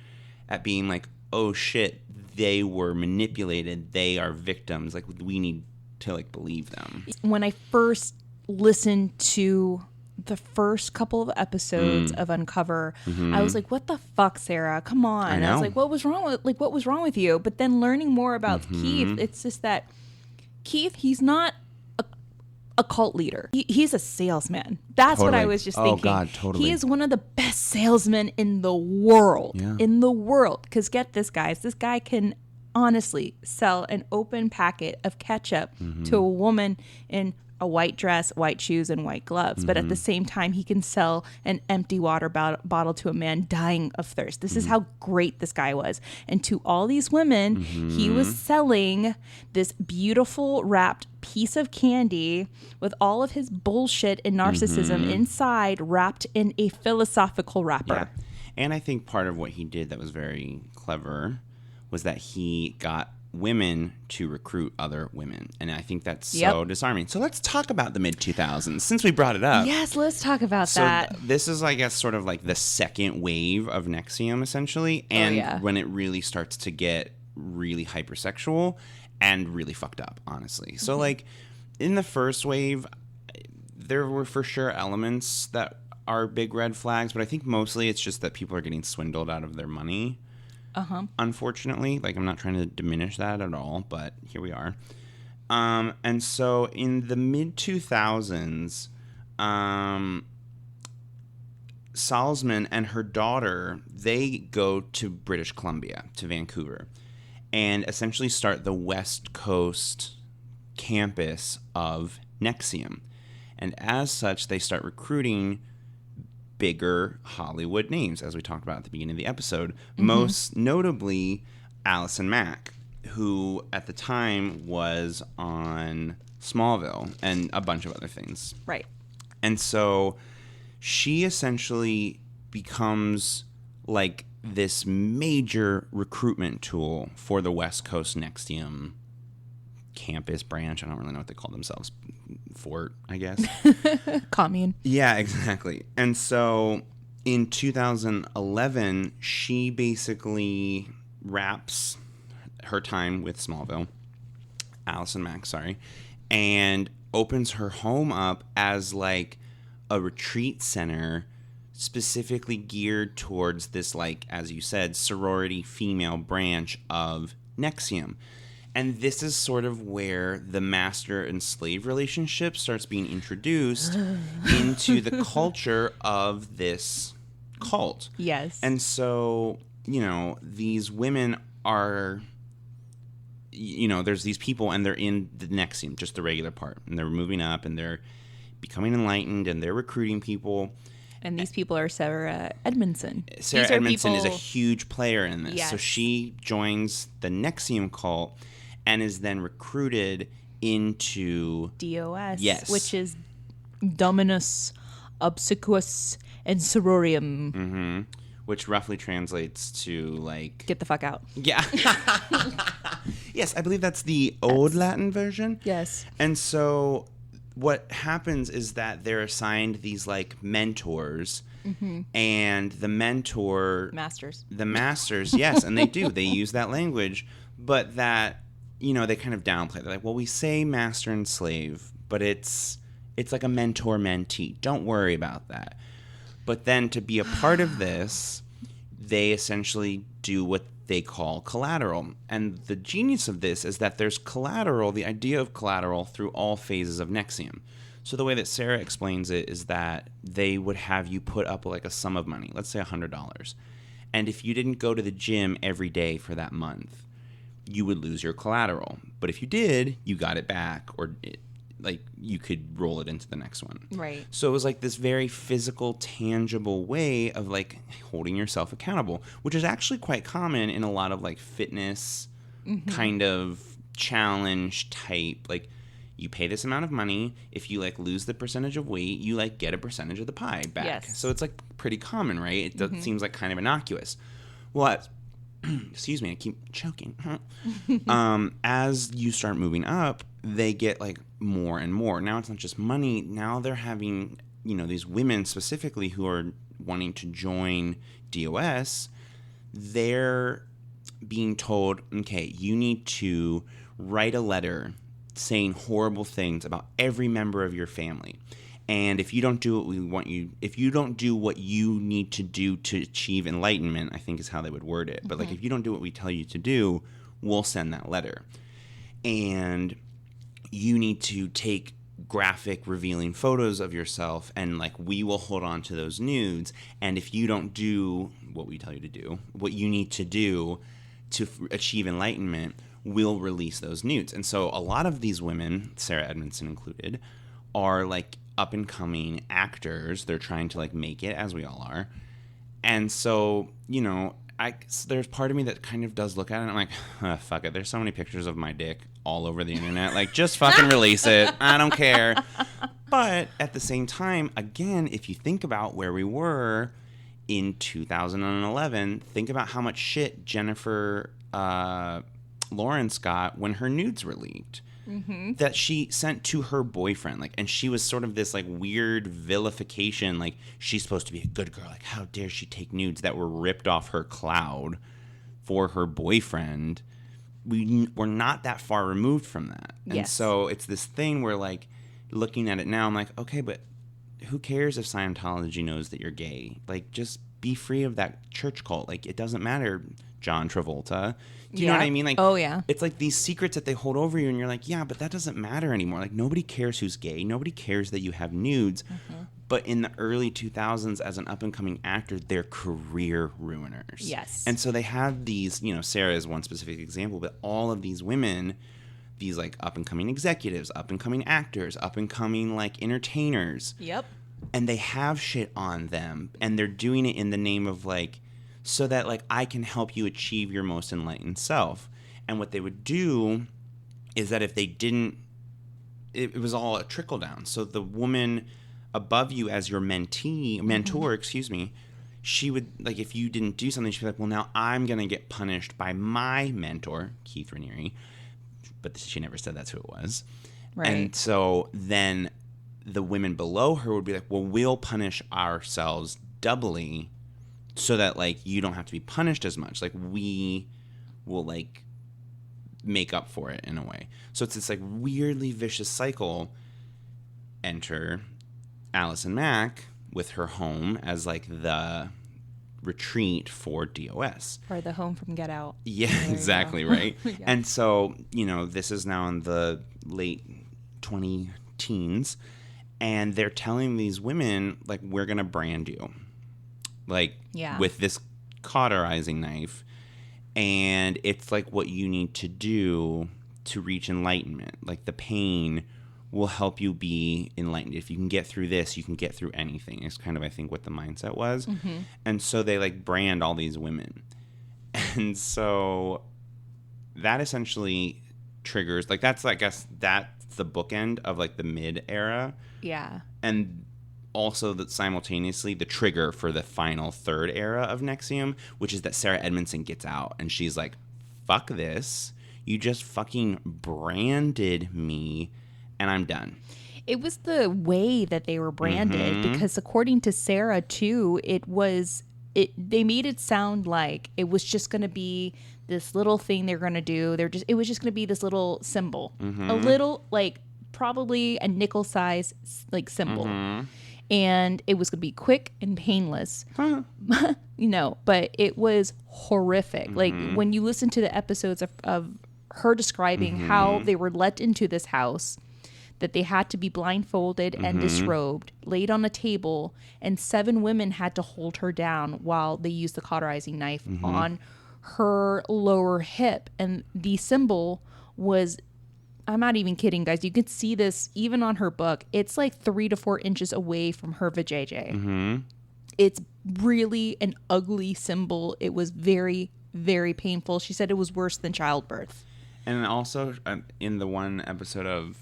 at being like, oh shit, they were manipulated. They are victims. Like, we need to like believe them. When I first listened to the first couple of episodes of Uncover, I was like, what the fuck, Sarah? Come on. I was like, what was wrong with you? But then learning more about Keith, it's just that Keith, he's not a cult leader. He's a salesman. That's what I was just thinking. Oh God, totally. He is one of the best salesmen in the world. Yeah. In the world. Because get this, guys. This guy can honestly sell an open packet of ketchup to a woman in a white dress, white shoes, and white gloves. But at the same time, he can sell an empty water bottle to a man dying of thirst. This is how great this guy was. And to all these women, he was selling this beautiful wrapped piece of candy with all of his bullshit and narcissism inside, wrapped in a philosophical wrapper. Yeah. And I think part of what he did that was very clever was that he got women to recruit other women. And I think that's so disarming. So let's talk about the mid-2000s, since we brought it up. Yes, let's talk about that. This is, I guess, sort of like the second wave of Nxivm, essentially. And when it really starts to get really hypersexual and really fucked up, honestly. So, like, in the first wave, there were for sure elements that are big red flags, but I think mostly it's just that people are getting swindled out of their money. Unfortunately, like, I'm not trying to diminish that at all, but here we are. And so in the mid 2000s, Salzman and her daughter, they go to British Columbia, to Vancouver, and essentially start the West Coast campus of Nxivm. And as such, they start recruiting bigger Hollywood names, as we talked about at the beginning of the episode. Most notably, Allison Mack, who at the time was on Smallville and a bunch of other things. Right. And so she essentially becomes like this major recruitment tool for the West Coast Nxivm campus branch. I don't really know what they call themselves. Fort, I guess. Commune. Yeah, exactly. And so in 2011, she basically wraps her time with Smallville, Allison Mack, sorry, and opens her home up as like a retreat center specifically geared towards this, like, as you said, sorority female branch of Nxivm. And this is sort of where the master and slave relationship starts being introduced into the culture of this cult. Yes. And so, you know, these women are, you know, there's these people and they're in the Nxivm, just the regular part. And they're moving up and they're becoming enlightened and they're recruiting people. And these people are Sarah Edmondson. Sarah Edmondson is a huge player in this. Yes. So she joins the Nxivm cult and is then recruited into DOS, yes, which is Dominus Obsequious and Sororium, which roughly translates to like get the fuck out. Yeah. Yes, I believe that's the old Latin version. Yes. And so what happens is that they're assigned these like mentors, and the masters, yes, and they use that language, but that they kind of downplay it. They're like, well, we say master and slave, but it's like a mentor-mentee. Don't worry about that. But then to be a part of this, they essentially do what they call collateral. And the genius of this is that there's collateral, the idea of collateral, through all phases of Nxivm. So the way that Sarah explains it is that they would have you put up like a sum of money, let's say $100. And if you didn't go to the gym every day for that month, you would lose your collateral. But if you did, you got it back, or you could roll it into the next one. Right. So it was like this very physical, tangible way of like holding yourself accountable, which is actually quite common in a lot of like fitness kind of challenge type. Like, you pay this amount of money. If you like lose the percentage of weight, you like get a percentage of the pie back. Yes. So it's like pretty common, right? It seems like kind of innocuous. Well, excuse me, I keep choking. As you start moving up, they get like more and more. Now it's not just money. Now they're having, these women specifically who are wanting to join DOS, they're being told, okay, you need to write a letter saying horrible things about every member of your family. And if you don't do what we want you, if you don't do what you need to do to achieve enlightenment, I think is how they would word it. But like, if you don't do what we tell you to do, we'll send that letter. And you need to take graphic revealing photos of yourself, and like, we will hold on to those nudes. And if you don't do what we tell you to do, what you need to do to achieve enlightenment, we'll release those nudes. And so a lot of these women, Sarah Edmondson included, are like up and coming actors. They're trying to like make it, as we all are. And so, there's part of me that kind of does look at it and I'm like, fuck it. There's so many pictures of my dick all over the internet. Like, just fucking release it. I don't care. But at the same time, again, if you think about where we were in 2011, think about how much shit Jennifer Lawrence got when her nudes were leaked. That she sent to her boyfriend, like, and she was sort of this like weird vilification, like, she's supposed to be a good girl, like, how dare she take nudes that were ripped off her cloud for her boyfriend. We're not that far removed from that. And so it's this thing where, like, looking at it now, I'm like, okay, but who cares if Scientology knows that you're gay? Like, just be free of that church cult. Like, it doesn't matter, John Travolta. Do you know what I mean? Like, oh, yeah. It's like these secrets that they hold over you, and you're like, yeah, but that doesn't matter anymore. Like, nobody cares who's gay. Nobody cares that you have nudes. But in the early 2000s, as an up-and-coming actor, they're career ruiners. Yes. And so they have these, Sarah is one specific example, but all of these women, these, like, up-and-coming executives, up-and-coming actors, up-and-coming, like, entertainers. Yep. And they have shit on them, and they're doing it in the name of, like, so that, like, I can help you achieve your most enlightened self. And what they would do is that if they didn't, it was all a trickle down. So the woman above you as your mentor, she would, like, if you didn't do something, she'd be like, well, now I'm going to get punished by my mentor, Keith Raniere. But she never said that's who it was. Right. And so then the women below her would be like, well, we'll punish ourselves doubly so that, like, you don't have to be punished as much. Like, we will, like, make up for it in a way. So it's this, like, weirdly vicious cycle. Enter Allison Mack with her home as, like, the retreat for DOS. Or the home from Get Out. Yeah, exactly, right? Yeah. And so, this is now in the late 20-teens, and they're telling these women, like, we're going to brand you. Like, with this cauterizing knife, and it's like what you need to do to reach enlightenment. Like, the pain will help you be enlightened. If you can get through this, you can get through anything. It's kind of, I think, what the mindset was. And so they, like, brand all these women. And so that essentially triggers, like, that's, I guess, that's the bookend of, like, the mid-era. Yeah. And also that simultaneously the trigger for the final third era of Nxivm, which is that Sarah Edmondson gets out and she's like, fuck this. You just fucking branded me and I'm done. It was the way that they were branded because according to Sarah too, it was they made it sound like it was just going to be this little thing they're going to do. It was just going to be this little symbol, a little, like, probably a nickel size, like, symbol. And it was going to be quick and painless, but it was horrific. Like, when you listen to the episodes of her describing how they were let into this house, that they had to be blindfolded and disrobed, laid on a table, and 7 women had to hold her down while they used the cauterizing knife on her lower hip. And the symbol was, I'm not even kidding, guys. You could see this even on her book. It's like 3 to 4 inches away from her vajayjay. It's really an ugly symbol. It was very, very painful. She said it was worse than childbirth. And also, in the one episode of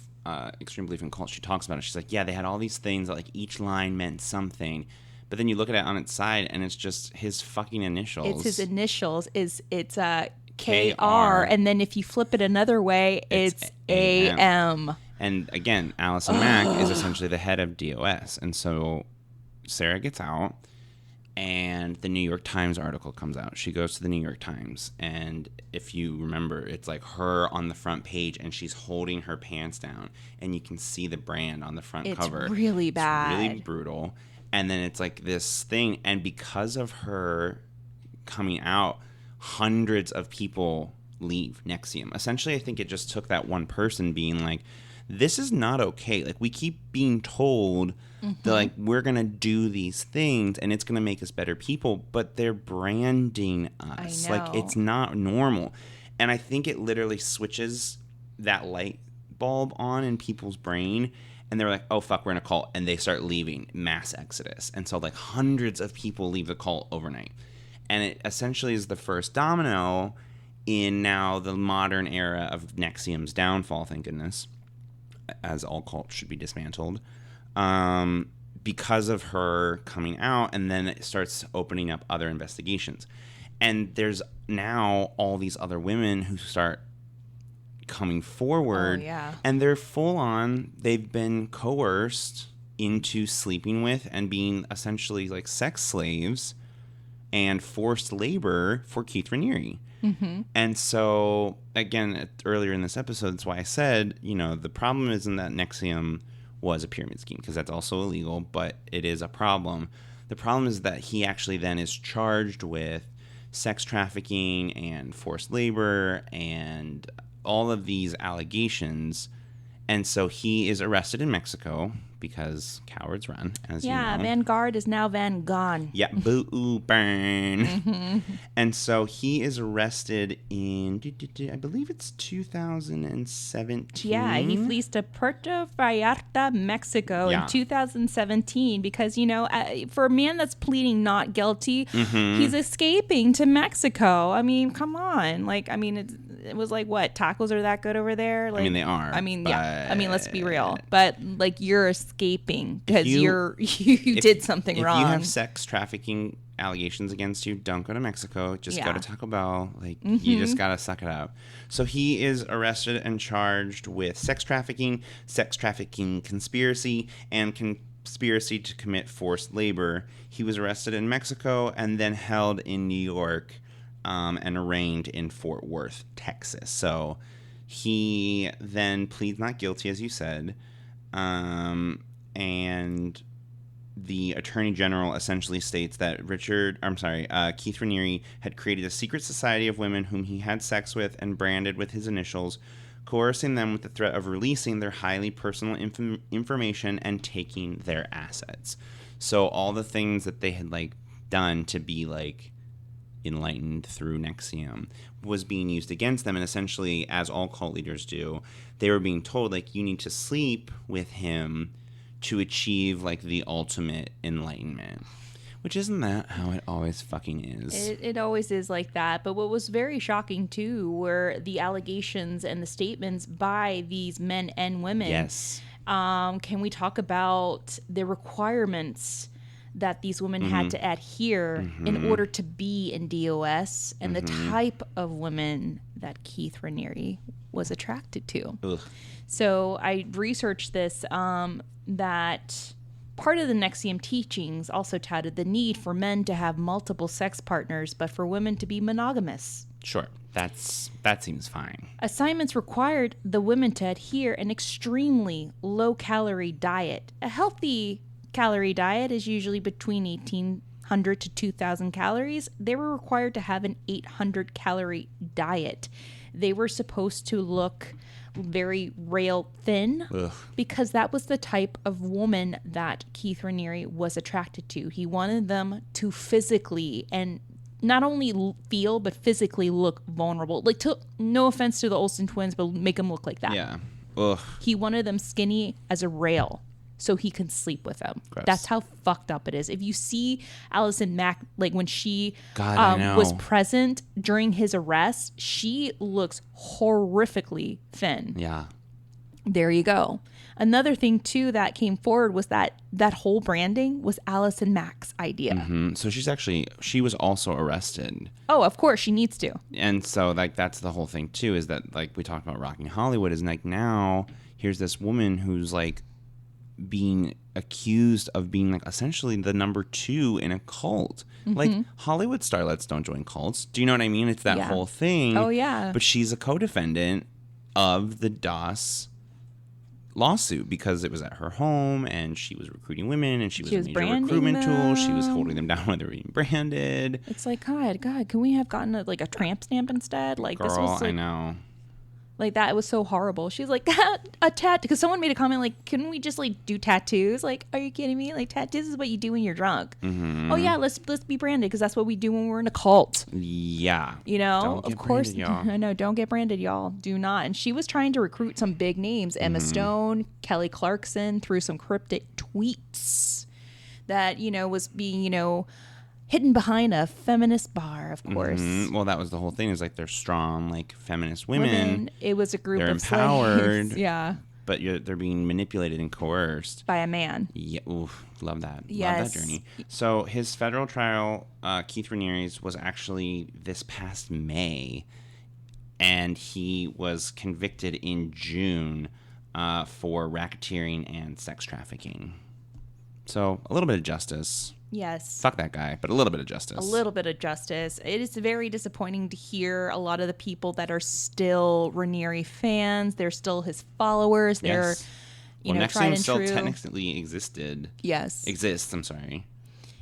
Extreme Belief in Cult, she talks about it. She's like, yeah, they had all these things that, like, each line meant something. But then you look at it on its side, and it's just his fucking initials. It's his initials. It's KR. And then if you flip it another way, it's AM. And again, Allison Mack is essentially the head of DOS. And so Sarah gets out, and the New York Times article comes out. She goes to the New York Times, and if you remember, it's like her on the front page, and she's holding her pants down, and you can see the brand on the front cover. It's really bad. It's really brutal. And then it's like this thing, and because of her coming out, hundreds of people leave Nxivm. Essentially, I think it just took that one person being like, this is not okay. Like, we keep being told that, like, we're going to do these things and it's going to make us better people, but they're branding us. I know. Like, it's not normal. And I think it literally switches that light bulb on in people's brain, and they're like, oh, fuck, we're in a cult. And they start leaving, mass exodus. And so, like, hundreds of people leave the cult overnight. And it essentially is the first domino in now the modern era of Nxivm's downfall, thank goodness, as all cults should be dismantled, because of her coming out, and then it starts opening up other investigations. And there's now all these other women who start coming forward, and they're full on, they've been coerced into sleeping with and being essentially like sex slaves and forced labor for Keith Raniere. And so, again, earlier in this episode, that's why I said, the problem isn't that Nxivm was a pyramid scheme, because that's also illegal, but it is a problem. The problem is that he actually then is charged with sex trafficking and forced labor and all of these allegations. And so he is arrested in Mexico because cowards run, as you know. Vanguard is now Van Gone. Yeah, boo, burn. And so he is arrested in, I believe it's 2017. Yeah, he flees to Puerto Vallarta, Mexico in 2017 because, for a man that's pleading not guilty, he's escaping to Mexico. I mean, come on. It was like, what, tacos are that good over there? Like, they are. Let's be real. But, you're escaping because you did something wrong. If you have sex trafficking allegations against you, don't go to Mexico. Just go to Taco Bell. You just got to suck it up. So he is arrested and charged with sex trafficking conspiracy, and conspiracy to commit forced labor. He was arrested in Mexico and then held in New York and arraigned in Fort Worth, Texas. So he then pleads not guilty, as you said, and the Attorney General essentially states that Keith Raniere had created a secret society of women whom he had sex with and branded with his initials, coercing them with the threat of releasing their highly personal information and taking their assets. So all the things that they had done to be enlightened through Nxivm was being used against them, and essentially, as all cult leaders do, they were being told you need to sleep with him to achieve the ultimate enlightenment. Which isn't that how it always fucking is? It always is like that. But what was very shocking too were the allegations and the statements by these men and women. Yes. Can we talk about the requirements that these women had to adhere in order to be in DOS, and the type of women that Keith Raniere was attracted to? Ugh. So I researched this, that Part of the Nxivm teachings also touted the need for men to have multiple sex partners, but for women to be monogamous. Sure. That seems fine. Assignments required the women to adhere an extremely low-calorie diet. A healthy calorie diet is usually between 1,800 to 2,000 calories. They were required to have an 800-calorie diet. They were supposed to look very rail thin. Ugh. Because that was the type of woman that Keith Raniere was attracted to. He wanted them to physically and not only feel but physically look vulnerable. Like, no offense to the Olsen twins, but make them look like that. Yeah. Ugh. He wanted them skinny as a rail so he can sleep with them. Gross. That's how fucked up it is. If you see Allison Mack, like when she was present during his arrest, she looks horrifically thin. Yeah. There you go. Another thing, too, that came forward was that whole branding was Allison Mack's idea. Mm-hmm. So she was also arrested. Oh, of course, she needs to. And so, like, that's the whole thing, too, is that, like, we talked about Rocking Hollywood, is, like, now here's this woman who's, like, being accused of being, like, essentially the number 2 in a cult. Mm-hmm. Like, Hollywood starlets don't join cults. Do you know what I mean? It's that whole thing. Oh, yeah. But she's a co-defendant of the DOS lawsuit because it was at her home and she was recruiting women and she was a major recruitment tool. She was holding them down when they were being branded. It's like, God, can we have gotten a tramp stamp instead? Like, girl, this was I know. Like, that was so horrible. She's like, a tattoo. Because someone made a comment, like, couldn't we just, like, do tattoos? Like, are you kidding me? Like, tattoos is what you do when you're drunk. Mm-hmm. Oh, yeah, let's be branded because that's what we do when we're in a cult. Yeah. You know? Of course. I know. Don't get branded, y'all. Do not. And she was trying to recruit some big names. Emma Stone, Kelly Clarkson, through some cryptic tweets that, was being, hidden behind a feminist bar, of course. Mm-hmm. Well, that was the whole thing. Is like they're strong, like feminist women. It was a group they're of empowered. Slaves. Yeah. But they're being manipulated and coerced by a man. Yeah. Oof. Love that. Yes. Love that journey. So his federal trial, Keith Raniere's, was actually this past May, and he was convicted in June for racketeering and sex trafficking. So a little bit of justice. Yes. Fuck that guy, but a little bit of justice. A little bit of justice. It is very disappointing to hear a lot of the people that are still Raniere fans. They're still his followers. They're, tried and still true. Technically existed. Yes. Exists, I'm sorry.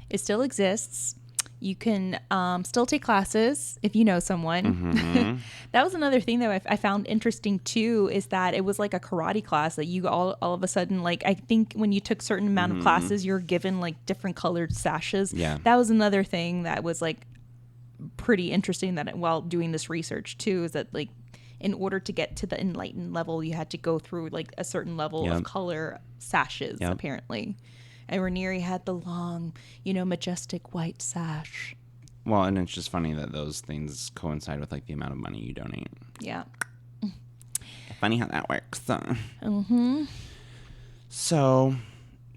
It still exists. You can still take classes if you know someone. Mm-hmm. That was another thing that I found interesting too, is that it was like a karate class that you all of a sudden, like, I think when you took certain amount of classes, you're given like different colored sashes. Yeah. That was another thing that was like pretty interesting that while doing this research too, is that like in order to get to the enlightened level, you had to go through like a certain level of color sashes, apparently. And Raniere had the long, majestic white sash. Well, and it's just funny that those things coincide with like the amount of money you donate. Yeah. Funny how that works. Mm-hmm. So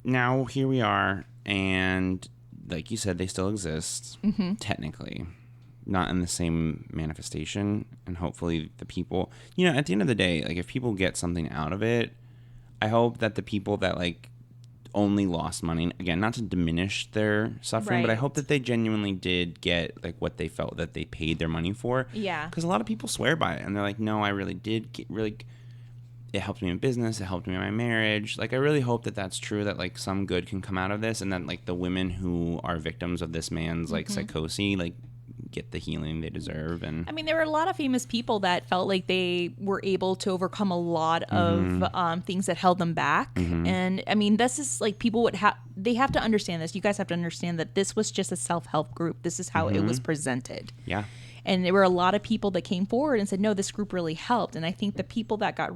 now here we are, and like you said, they still exist, technically. Not in the same manifestation, and hopefully the people, at the end of the day, like if people get something out of it, I hope that the people that like only lost money, again, not to diminish their suffering, but I hope that they genuinely did get like what they felt that they paid their money for. Yeah. Because a lot of people swear by it, and they're like, no, I really did get it helped me in business, it helped me in my marriage. Like, I really hope that that's true, that like some good can come out of this, and that like the women who are victims of this man's like psychosis, like get the healing they deserve. And I mean, there were a lot of famous people that felt like they were able to overcome a lot of things that held them back. And I mean, this is like people they have to understand this. You guys have to understand that this was just a self-help group. This is how it was presented. Yeah. And there were a lot of people that came forward and said, no, this group really helped. And I think the people that got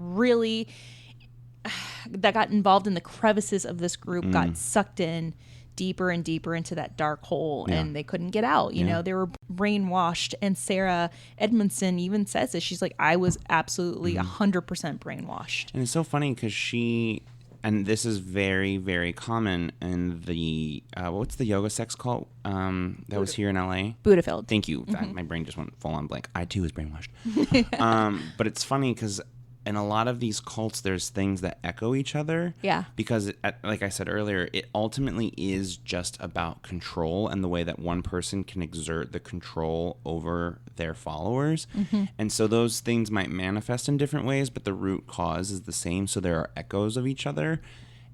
involved in the crevices of this group got sucked in deeper and deeper into that dark hole, and they couldn't get out. You know, they were brainwashed. And Sarah Edmondson even says this. She's like, I was absolutely 100% brainwashed. And it's so funny because and this is very, very common in the, what's the yoga sex cult that was here in LA? Buddhafield. Thank you. My brain just went full on blank. I too was brainwashed. But it's funny because in a lot of these cults, there's things that echo each other. Yeah. Because, like I said earlier, it ultimately is just about control and the way that one person can exert the control over their followers. Mm-hmm. And so those things might manifest in different ways, but the root cause is the same. So there are echoes of each other.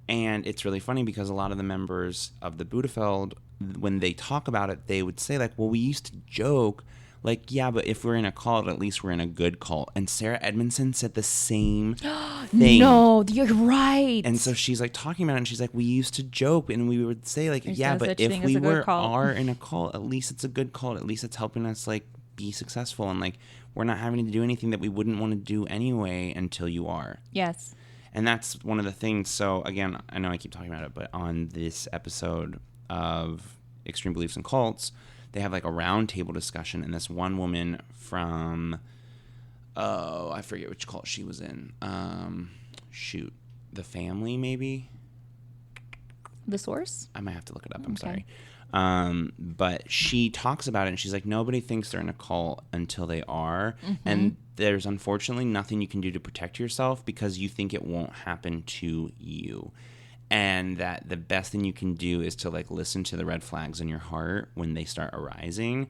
And it's really funny because a lot of the members of the Budefeld, when they talk about it, they would say, like, well, we used to joke, like, yeah, but if we're in a cult, at least we're in a good cult. And Sarah Edmondson said the same thing. No, you're right. And so she's like talking about it, and she's like, we used to joke, and we would say, like, There's yeah, no but such if thing we as a good cult. are in a cult, at least it's a good cult. At least it's helping us, like, be successful. And, like, we're not having to do anything that we wouldn't want to do anyway until you are. Yes. And that's one of the things. So, again, I know I keep talking about it, but on this episode of Extreme Beliefs in Cults, they have like a round table discussion, and this one woman from, I forget which cult she was in. The Family, maybe? The Source? I might have to look it up. I'm sorry. But she talks about it, and she's like, nobody thinks they're in a cult until they are. Mm-hmm. And there's unfortunately nothing you can do to protect yourself because you think it won't happen to you. And that the best thing you can do is to, like, listen to the red flags in your heart when they start arising.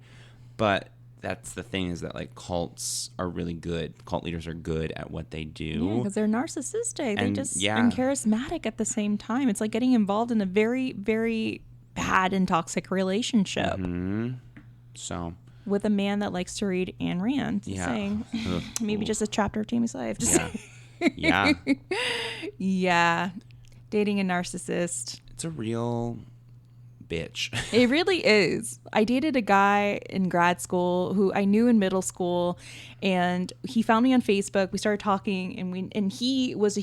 But that's the thing, is that, like, cults are really good. Cult leaders are good at what they do. Yeah, because they're narcissistic. And, they just are charismatic at the same time. It's like getting involved in a very, very bad and toxic relationship. Mm-hmm. So... with a man that likes to read Ayn Rand. Yeah. Saying, maybe just a chapter of Tammy's life. Just yeah. Yeah. Dating a narcissist. It's a real bitch. It really is. I dated a guy in grad school who I knew in middle school, and he found me on Facebook. We started talking, and he was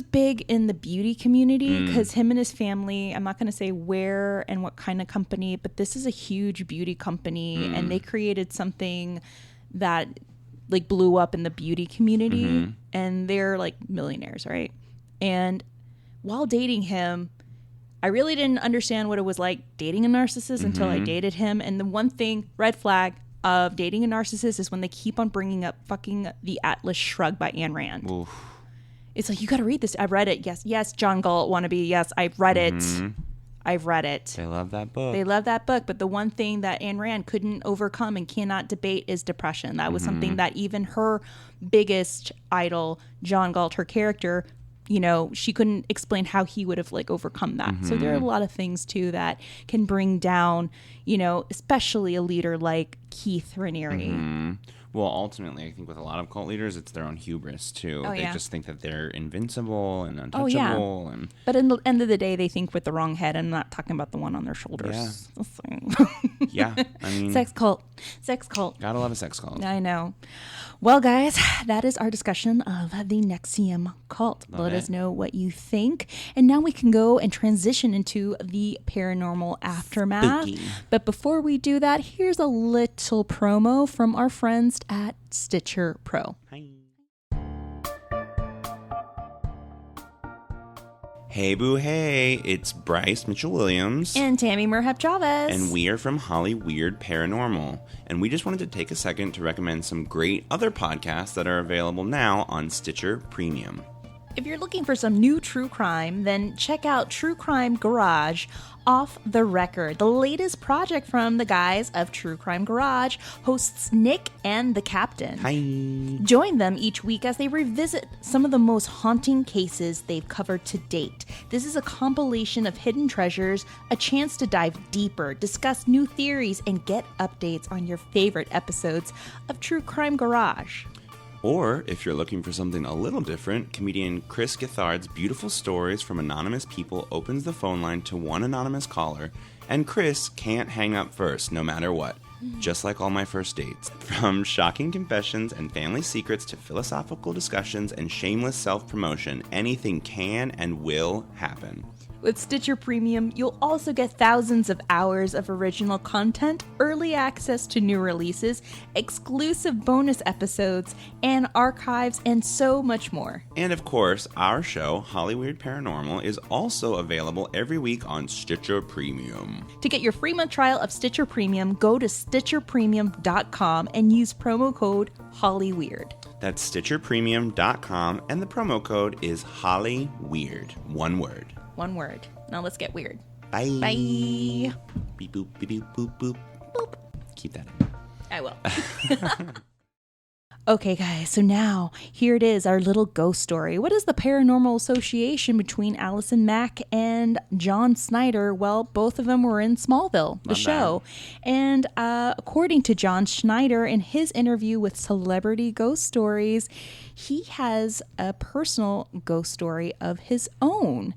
big in the beauty community because him and his family, I'm not going to say where and what kind of company, but this is a huge beauty company, and they created something that, like, blew up in the beauty community, and they're, like, millionaires, right? And while dating him, I really didn't understand what it was like dating a narcissist until I dated him. And the one thing, red flag of dating a narcissist, is when they keep on bringing up fucking The Atlas Shrugged by Ayn Rand. Oof. It's like, you got to read this. I've read it. Yes, John Galt wannabe. Yes, I've read it. I've read it. They love that book. They love that book. But the one thing that Ayn Rand couldn't overcome and cannot debate is depression. That was something that even her biggest idol, John Galt, her character, you know, she couldn't explain how he would have, like, overcome that. So there are a lot of things too that can bring down, you know, especially a leader like Keith Raniere. Well, ultimately, I think with a lot of cult leaders, it's their own hubris too. They just think that they're invincible and untouchable. But in the end of the day, they think with the wrong head. I'm not talking about the one on their shoulders. Yeah. I mean, sex cult. Gotta love a sex cult. I know. Well, guys, that is our discussion of the Nxivm cult. Let us know what you think. And now we can go and transition into the paranormal aftermath. Spooky. But before we do that, here's a little promo from our friends at Stitcher Pro. Hi. Hey boo hey, it's Bryce Mitchell-Williams. And Tammy Merhab Chavez. And we are from Holly Weird Paranormal. And we just wanted to take a second to recommend some great other podcasts that are available now on Stitcher Premium. If you're looking for some new true crime, then check out True Crime Garage, Off the Record, the latest project from the guys of True Crime Garage, hosts Nick and the Captain. Hi. Join them each week as they revisit some of the most haunting cases they've covered to date. This is a compilation of hidden treasures, a chance to dive deeper, discuss new theories, and get updates on your favorite episodes of True Crime Garage. Or, if you're looking for something a little different, comedian Chris Gethard's Beautiful Stories from Anonymous People opens the phone line to one anonymous caller, and Chris can't hang up first, no matter what. Just like all my first dates. From shocking confessions and family secrets to philosophical discussions and shameless self-promotion, anything can and will happen. With Stitcher Premium, you'll also get thousands of hours of original content, early access to new releases, exclusive bonus episodes, and archives, and so much more. And of course, our show, Holly Weird Paranormal, is also available every week on Stitcher Premium. To get your free month trial of Stitcher Premium, go to StitcherPremium.com and use promo code HollyWeird. That's StitcherPremium.com, and the promo code is HollyWeird. One word. One word. Now let's get weird. Bye. Bye. Beep boop, beep boop, boop boop. Boop. Keep that in. I will. Okay, guys, so now here it is, our little ghost story. What is the paranormal association between Allison Mack and John Schneider? Well, both of them were in Smallville, the show. And according to John Schneider, in his interview with Celebrity Ghost Stories, he has a personal ghost story of his own.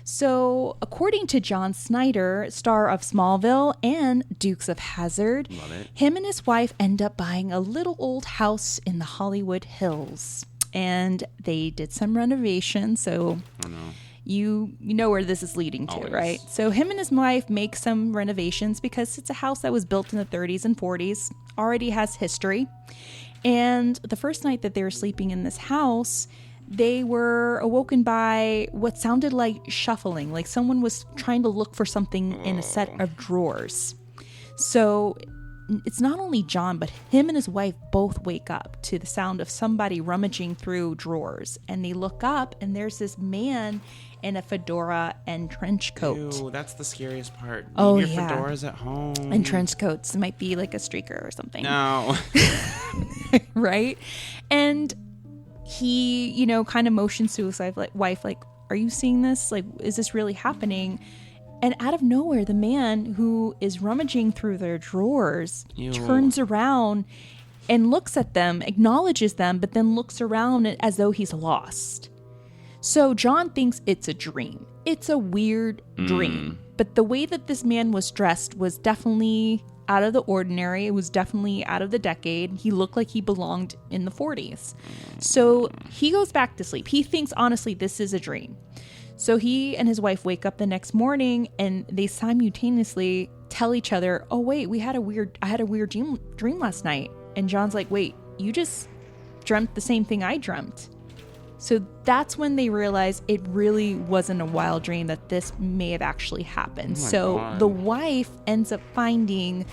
So, according to John Schneider, star of Smallville and Dukes of Hazzard, him and his wife end up buying a little old house in the Hollywood Hills. And they did some renovations, so you know where this is leading to, right? So him and his wife make some renovations because it's a house that was built in the 30s and 40s, already has history. And the first night that they were sleeping in this house, they were awoken by what sounded like shuffling, like someone was trying to look for something in a set of drawers. So it's not only John, but him and his wife both wake up to the sound of somebody rummaging through drawers. And they look up, and there's this man in a fedora and trench coat. Ew, that's the scariest part. Leave your fedoras at home. And trench coats. It might be like a streaker or something. No. Right? And he, kind of motions to his wife, like, are you seeing this? Like, is this really happening? And out of nowhere, the man who is rummaging through their drawers turns around and looks at them, acknowledges them, but then looks around as though he's lost. So John thinks it's a dream. It's a weird dream. But the way that this man was dressed was definitely out of the ordinary. It was definitely out of the decade. He looked like he belonged in the 40s. So he goes back to sleep. He thinks, honestly, this is a dream. So he and his wife wake up the next morning and they simultaneously tell each other, oh, wait, I had a weird dream last night. And John's like, wait, you just dreamt the same thing I dreamt. So that's when they realize it really wasn't a wild dream, that this may have actually happened. God. The wife ends up finding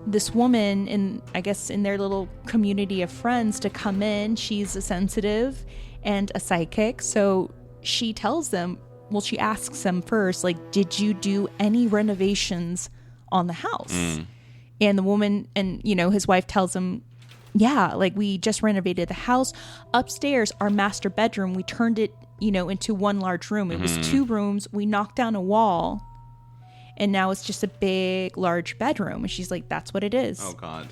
this woman in their little community of friends to come in. She's a sensitive and a psychic. So she tells them, she asks them first, like, did you do any renovations on the house? And the woman and, his wife tells him, yeah, like we just renovated the house. Upstairs, our master bedroom, we turned it, into one large room. It was 2 rooms. We knocked down a wall and now it's just a big, large bedroom. And she's like, that's what it is. Oh, God.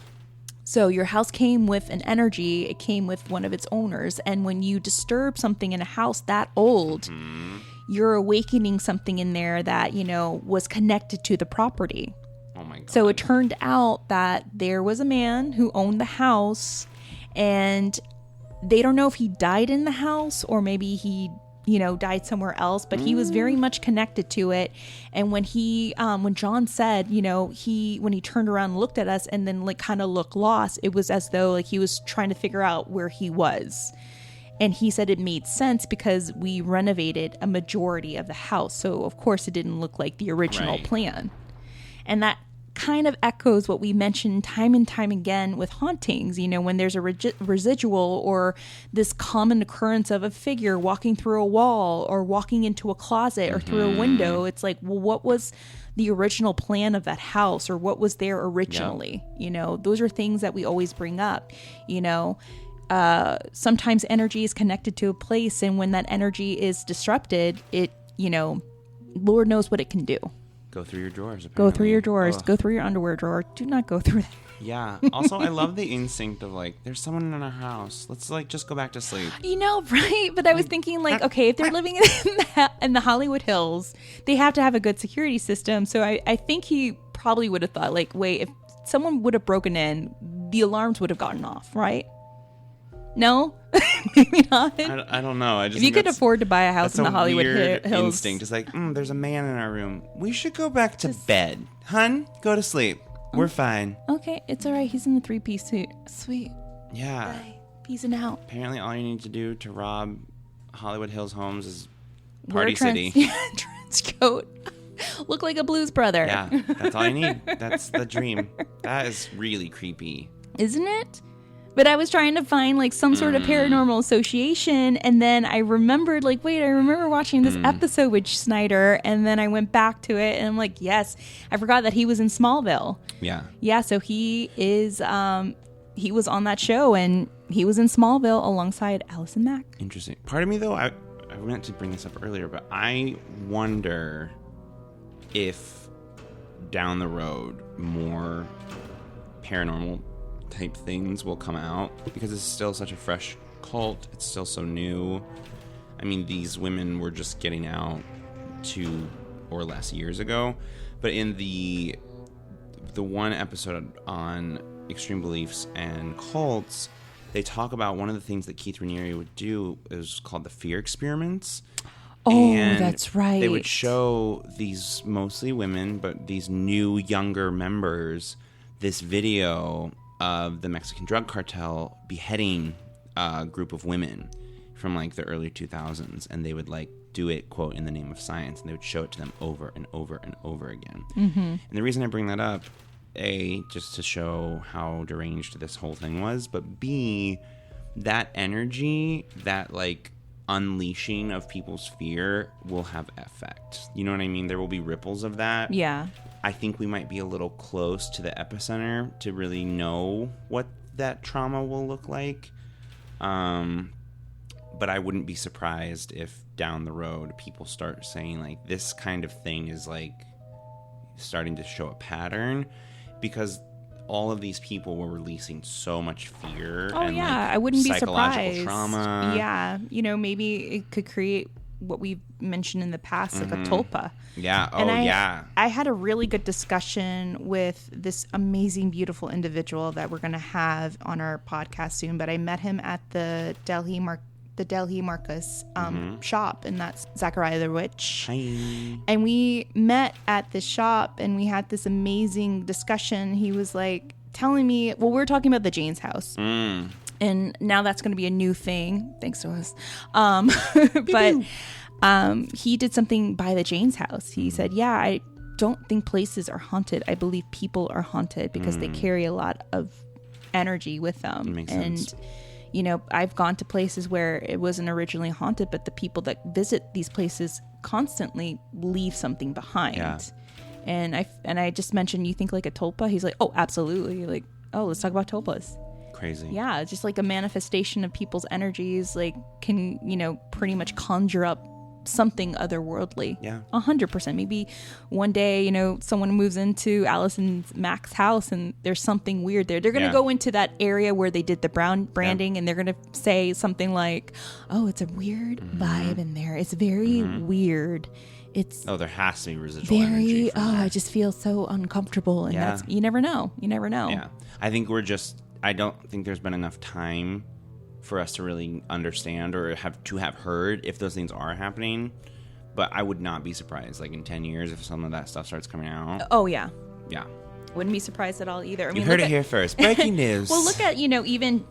So your house came with an energy. It came with one of its owners. And when you disturb something in a house that old, you're awakening something in there that, was connected to the property. Oh my God. So it turned out that there was a man who owned the house, and they don't know if he died in the house or maybe he, died somewhere else, but he was very much connected to it. And when when John said, when he turned around and looked at us and then like kind of looked lost, it was as though like he was trying to figure out where he was. And he said it made sense because we renovated a majority of the house. So of course it didn't look like the original plan. And that kind of echoes what we mentioned time and time again with hauntings, when there's a residual or this common occurrence of a figure walking through a wall or walking into a closet or through a window. It's like, well, what was the original plan of that house, or what was there originally? Those are things that we always bring up. Sometimes energy is connected to a place, and when that energy is disrupted, it, Lord knows what it can do. Go through your drawers. Apparently. Go through your drawers. Ugh. Go through your underwear drawer. Do not go through that. Yeah. Also, I love the instinct of like, there's someone in our house. Let's like just go back to sleep. Right? But I was thinking like, okay, if they're living in the Hollywood Hills, they have to have a good security system. So I think he probably would have thought like, wait, if someone would have broken in, the alarms would have gotten off, right? No? Maybe not. I don't know. If you could afford to buy a house in the Hollywood Hills. Instinct. It's like, there's a man in our room. We should go back to bed. Hun, go to sleep. We're fine. Okay, it's all right. He's in the 3-piece suit. Sweet. Yeah. Bye. Peacing out. Apparently all you need to do to rob Hollywood Hills homes is Party City. Trench coat. Look like a Blues Brother. Yeah, that's all you need. That's the dream. That is really creepy. Isn't it? But I was trying to find like some sort of paranormal association, and then I remembered like, wait, I remember watching this episode with Snyder, and then I went back to it, and I'm like, yes, I forgot that he was in Smallville. Yeah, so he is he was on that show, and he was in Smallville alongside Allison Mack. Interesting. Part of me though, I meant to bring this up earlier, but I wonder if down the road more paranormal type things will come out, because it's still such a fresh cult. It's still so new. I mean, these women were just getting out 2 or less years ago, but in the one episode on extreme beliefs and cults, they talk about one of the things that Keith Raniere would do is called the fear experiments. Oh, and that's right. They would show these mostly women, but these new younger members, this video of the Mexican drug cartel beheading a group of women from like the early 2000s, and they would like do it, quote, in the name of science, and they would show it to them over and over and over again. And the reason I bring that up, A, just to show how deranged this whole thing was, but B, that energy, that like unleashing of people's fear will have effect. You know what I mean? There will be ripples of that. Yeah. I think we might be a little close to the epicenter to really know what that trauma will look like. But I wouldn't be surprised if down the road people start saying like this kind of thing is like starting to show a pattern, because all of these people were releasing so much fear. Oh, and yeah. like I wouldn't be psychological surprised. Trauma. Yeah. You know, maybe it could create what we've mentioned in the past, like a tulpa. Yeah. Oh, and yeah. I had a really good discussion with this amazing, beautiful individual that we're going to have on our podcast soon. But I met him at the Delhi Marcus shop, and that's Zachariah the Witch. Hi. And we met at this shop, and we had this amazing discussion. He was like telling me, well, we were talking about the Jane's house. And now that's going to be a new thing, thanks to us. But he did something by the Jane's house. He said, yeah, I don't think places are haunted. I believe people are haunted because they carry a lot of energy with them. Makes sense. You know, I've gone to places where it wasn't originally haunted, but the people that visit these places constantly leave something behind. Yeah. And I just mentioned, you think like a tulpa? He's like, oh, absolutely. Like, oh, let's talk about tulpas. Crazy. Yeah, it's just like a manifestation of people's energies, like can, you know, pretty much conjure up something otherworldly. Yeah. 100%. Maybe one day, you know, someone moves into Allison Mack's house and there's something weird there. They're going to go into that area where they did the branding and they're going to say something like, oh, it's a weird vibe in there. It's very weird. It's there has to be residual energy. I just feel so uncomfortable. And that's, you never know. You never know. Yeah. I think I don't think there's been enough time for us to really understand or have heard if those things are happening. But I would not be surprised, like in 10 years, if some of that stuff starts coming out. Oh, yeah. Yeah. Wouldn't be surprised at all either. I mean, you heard it here first. Breaking news. Well, look at, you know, even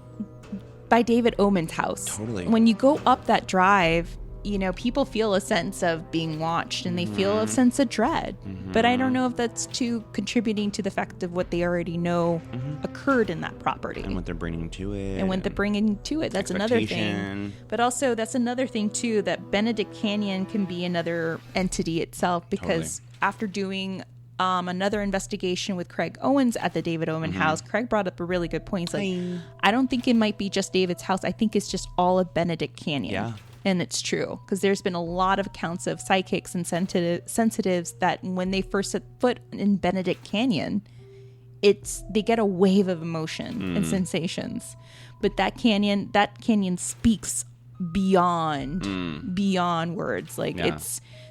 by David Omen's house. Totally. When you go up that drive, you know, people feel a sense of being watched and they feel a sense of dread. But I don't know if that's too contributing to the fact of what they already know occurred in that property. And what they're bringing to it. And what they're bringing to it. That's another thing. But also, that's another thing, too, that Benedict Canyon can be another entity itself, because after doing another investigation with Craig Owens at the David Omen house, Craig brought up a really good point. He's like, I don't think it might be just David's house. I think it's just all of Benedict Canyon. Yeah. And it's true, because there's been a lot of accounts of psychics and sensitives that when they first set foot in Benedict Canyon, they get a wave of emotion and sensations. But that canyon speaks beyond words. Like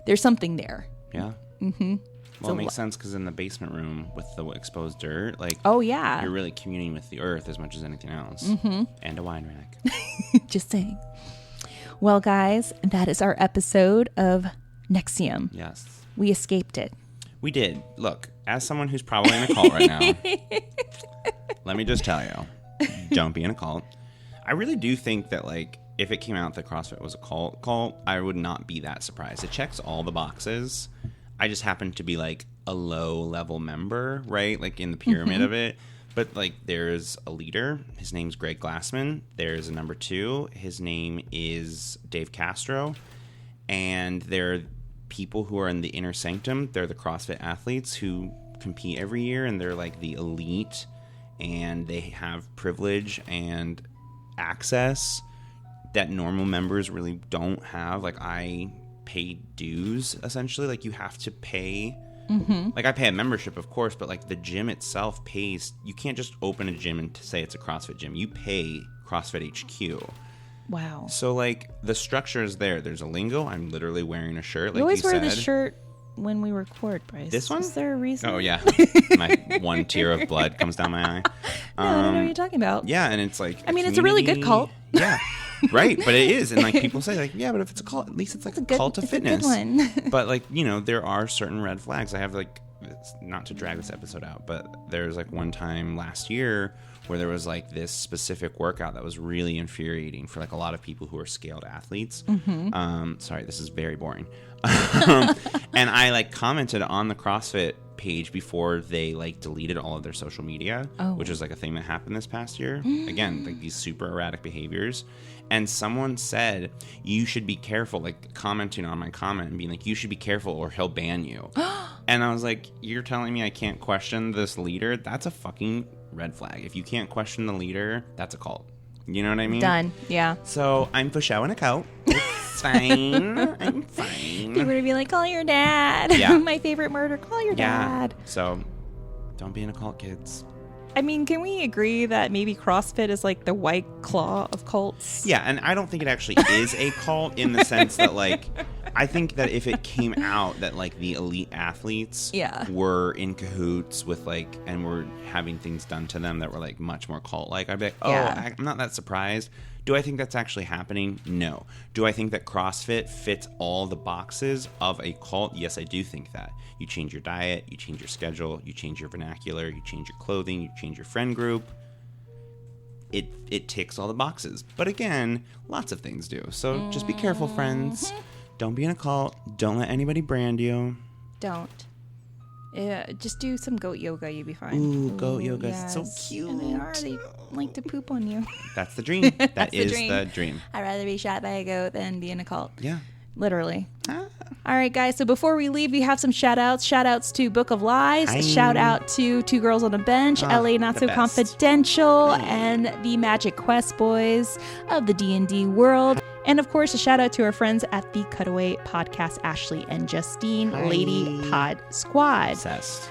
there's something there. Yeah. Well, it makes sense, because in the basement room with the exposed dirt, like, oh yeah, you're really communing with the earth as much as anything else. And a wine rack. Just saying. Well, guys, that is our episode of Nxivm. Yes. We escaped it. We did. Look, as someone who's probably in a cult right now, let me just tell you, don't be in a cult. I really do think that, like, if it came out that CrossFit was a cult, I would not be that surprised. It checks all the boxes. I just happen to be, like, a low-level member, right? Like, in the pyramid of it. But, like, there's a leader. His name's Greg Glassman. There's a number 2. His name is Dave Castro. And there are people who are in the inner sanctum. They're the CrossFit athletes who compete every year, and they're, like, the elite. And they have privilege and access that normal members really don't have. Like, I pay dues, essentially. Like, you have to pay... Mm-hmm. Like, I pay a membership, of course, but, like, the gym itself pays. You can't just open a gym and say it's a CrossFit gym. You pay CrossFit HQ. Wow. So, like, the structure is there. There's a lingo. I'm literally wearing a shirt, like you always said. wear this shirt when we record, Bryce. This one? Is there a reason? Oh, yeah. My one tear of blood comes down my eye. No, I don't know what you're talking about. Yeah, and it's like... I mean, it's a really good cult. Yeah. Right, but it is. And, like, people say, like, yeah, but if it's a cult, at least it's like a cult of fitness. It's a good one. But, like, you know, there are certain red flags. I have, like, not to drag this episode out, but there's, like, one time last year where there was, like, this specific workout that was really infuriating for, like, a lot of people who are scaled athletes. Mm-hmm. Sorry, this is very boring. And I, like, commented on the CrossFit page before they, like, deleted all of their social media, which was, like, a thing that happened this past year. Again, like, these super erratic behaviors. And someone said, you should be careful, like, commenting on my comment and being like, you should be careful or he'll ban you. And I was like, you're telling me I can't question this leader? That's a fucking red flag. If you can't question the leader, that's a cult. You know what I mean? Done. Yeah. So I'm for showing a cult. It's fine. I'm fine. People would be like, call your dad. Yeah. My favorite murder. Call your dad. So don't be in a cult, kids. I mean, can we agree that maybe CrossFit is like the White Claw of cults? Yeah, and I don't think it actually is a cult in the sense that, like, I think that if it came out that, like, the elite athletes were in cahoots with, like, and were having things done to them that were, like, much more cult-like, I'd be like, I'm not that surprised. Do I think that's actually happening? No. Do I think that CrossFit fits all the boxes of a cult? Yes, I do think that. You change your diet, you change your schedule, you change your vernacular, you change your clothing, you change your friend group. It ticks all the boxes. But again, lots of things do. So just be careful, friends. Don't be in a cult. Don't let anybody brand you. Don't. Just do some goat yoga, you'll be fine. Ooh, goat yoga. Yes. It's so cute. And they like to poop on you. That's the dream. That is the dream. I'd rather be shot by a goat than be in a cult. Yeah. Literally. All right, guys. So before we leave, we have some shout outs. Shout outs to Book of Lies. Hi. Shout out to Two Girls on a Bench, LA Not So Confidential, and the Magic Quest Boys of the D&D world. And of course, a shout out to our friends at the Cutaway Podcast, Ashley and Justine, Lady Pod Squad.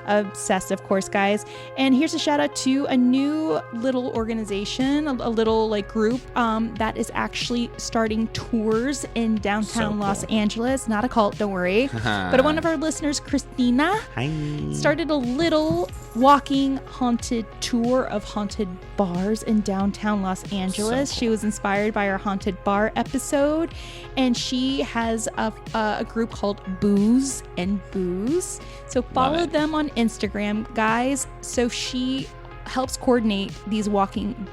Obsessed, of course, guys. And here's a shout out to a new little organization, a little like group that is actually starting tours in downtown Los Angeles. Not a cult, don't worry. But one of our listeners, Christina, started a little walking haunted tour of haunted bars in downtown Los Angeles. She was inspired by our haunted bar episode, and she has a group called Booze and Booze. So follow them on Instagram, guys. So she helps coordinate these walking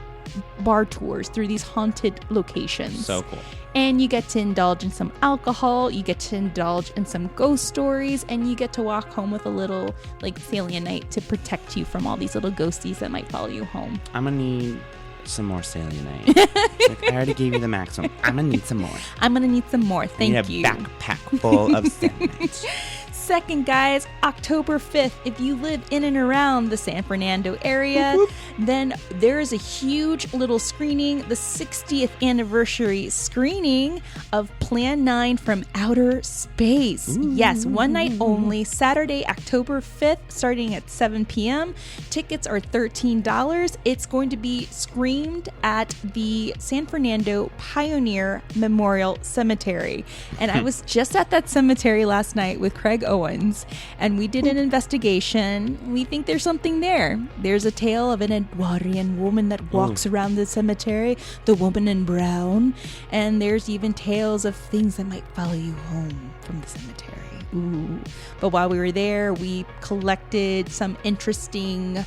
bar tours through these haunted locations. So cool. And you get to indulge in some alcohol, you get to indulge in some ghost stories, and you get to walk home with a little like Selenite to protect you from all these little ghosties that might follow you home. I'm gonna need some more Selenite. Like, I already gave you the maximum. I'm gonna need some more. I'm gonna need some more. Thank you. A backpack full of Selenite. Second, guys, October 5th, if you live in and around the San Fernando area, then there is a huge little screening, the 60th anniversary screening of Plan 9 from Outer Space. Ooh. Yes, one night only, Saturday, October 5th, starting at 7 p.m. Tickets are $13. It's going to be screened at the San Fernando Pioneer Memorial Cemetery. And I was just at that cemetery last night with Craig Owens, and we did an investigation. We think there's something there. There's a tale of an Edwardian woman that walks around the cemetery, the woman in brown, and there's even tales of things that might follow you home from the cemetery. Ooh. But while we were there, we collected some interesting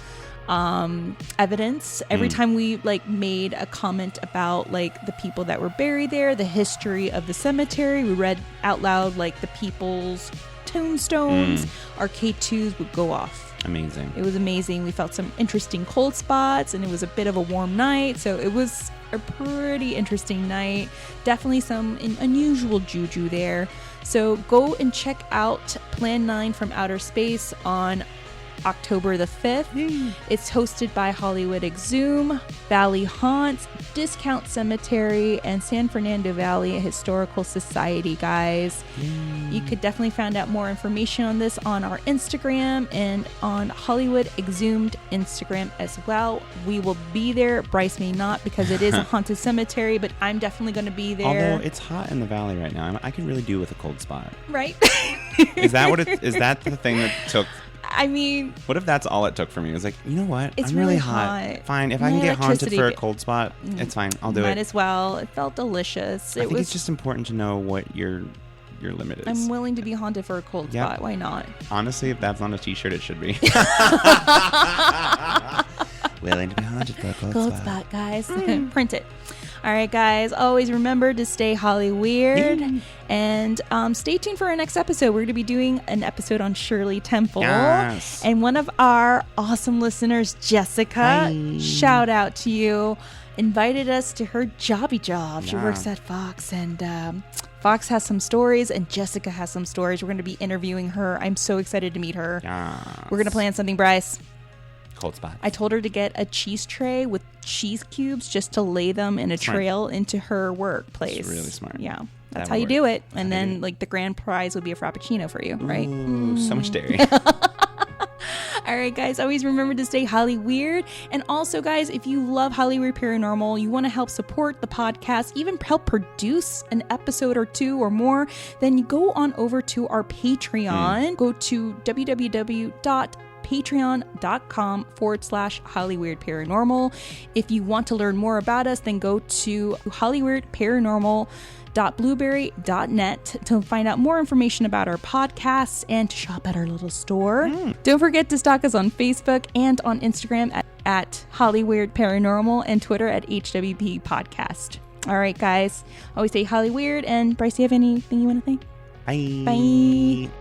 evidence. Every time we like made a comment about like the people that were buried there, the history of the cemetery, we read out loud like the people's tombstones, arcade 2s would go off. Amazing. It was amazing. We felt some interesting cold spots, and it was a bit of a warm night, so it was a pretty interesting night. Definitely some unusual juju there. So go and check out Plan 9 from Outer Space on October the 5th. It's hosted by Hollywood Nxivm, Valley Haunts, Discount Cemetery, and San Fernando Valley Historical Society, guys. You could definitely find out more information on this on our Instagram and on Hollywood Nxivm Instagram as well. We will be there. Bryce may not because it is a haunted cemetery, but I'm definitely going to be there. Although it's hot in the valley right now, I could really do with a cold spot. Right? Is that the thing that took? I mean, what if that's all it took for me? It was like, you know what? It's I'm really hot. Fine. If I can get haunted for a cold spot, it's fine. I'll do it. Might as well. It felt delicious. I think it's just important to know what your limit is. I'm willing to be haunted for a cold spot. Why not? Honestly, if that's on a t-shirt, it should be. Willing to be haunted for a cold spot, guys. Print it. All right, guys. Always remember to stay Holly weird. And stay tuned for our next episode. We're going to be doing an episode on Shirley Temple. Yes. And one of our awesome listeners, Jessica, shout out to you, invited us to her jobby job. She works at Fox, and Fox has some stories, and Jessica has some stories. We're going to be interviewing her. I'm so excited to meet her. Yes. We're going to plan something, Bryce. Cold spot. I told her to get a cheese tray with cheese cubes just to lay them in a trail into her workplace. That's really smart. Yeah. That's how you do it. And then like the grand prize would be a Frappuccino for you, right? Ooh, so much dairy. All right, guys, always remember to stay Holly weird. And also, guys, if you love Hollywood Paranormal, you want to help support the podcast, even help produce an episode or two or more, then you go on over to our Patreon. Go to www.patreon.com/HollyWeirdParanormal. If you want to learn more about us, then go to hollyweirdparanormal.blueberry.net to find out more information about our podcasts and to shop at our little store. Don't forget to stalk us on Facebook and on Instagram at Hollyweird Paranormal and Twitter at HWP Podcast. All right, guys. Always stay Holly Weird. And Bryce, do you have anything you want to say? Bye. Bye.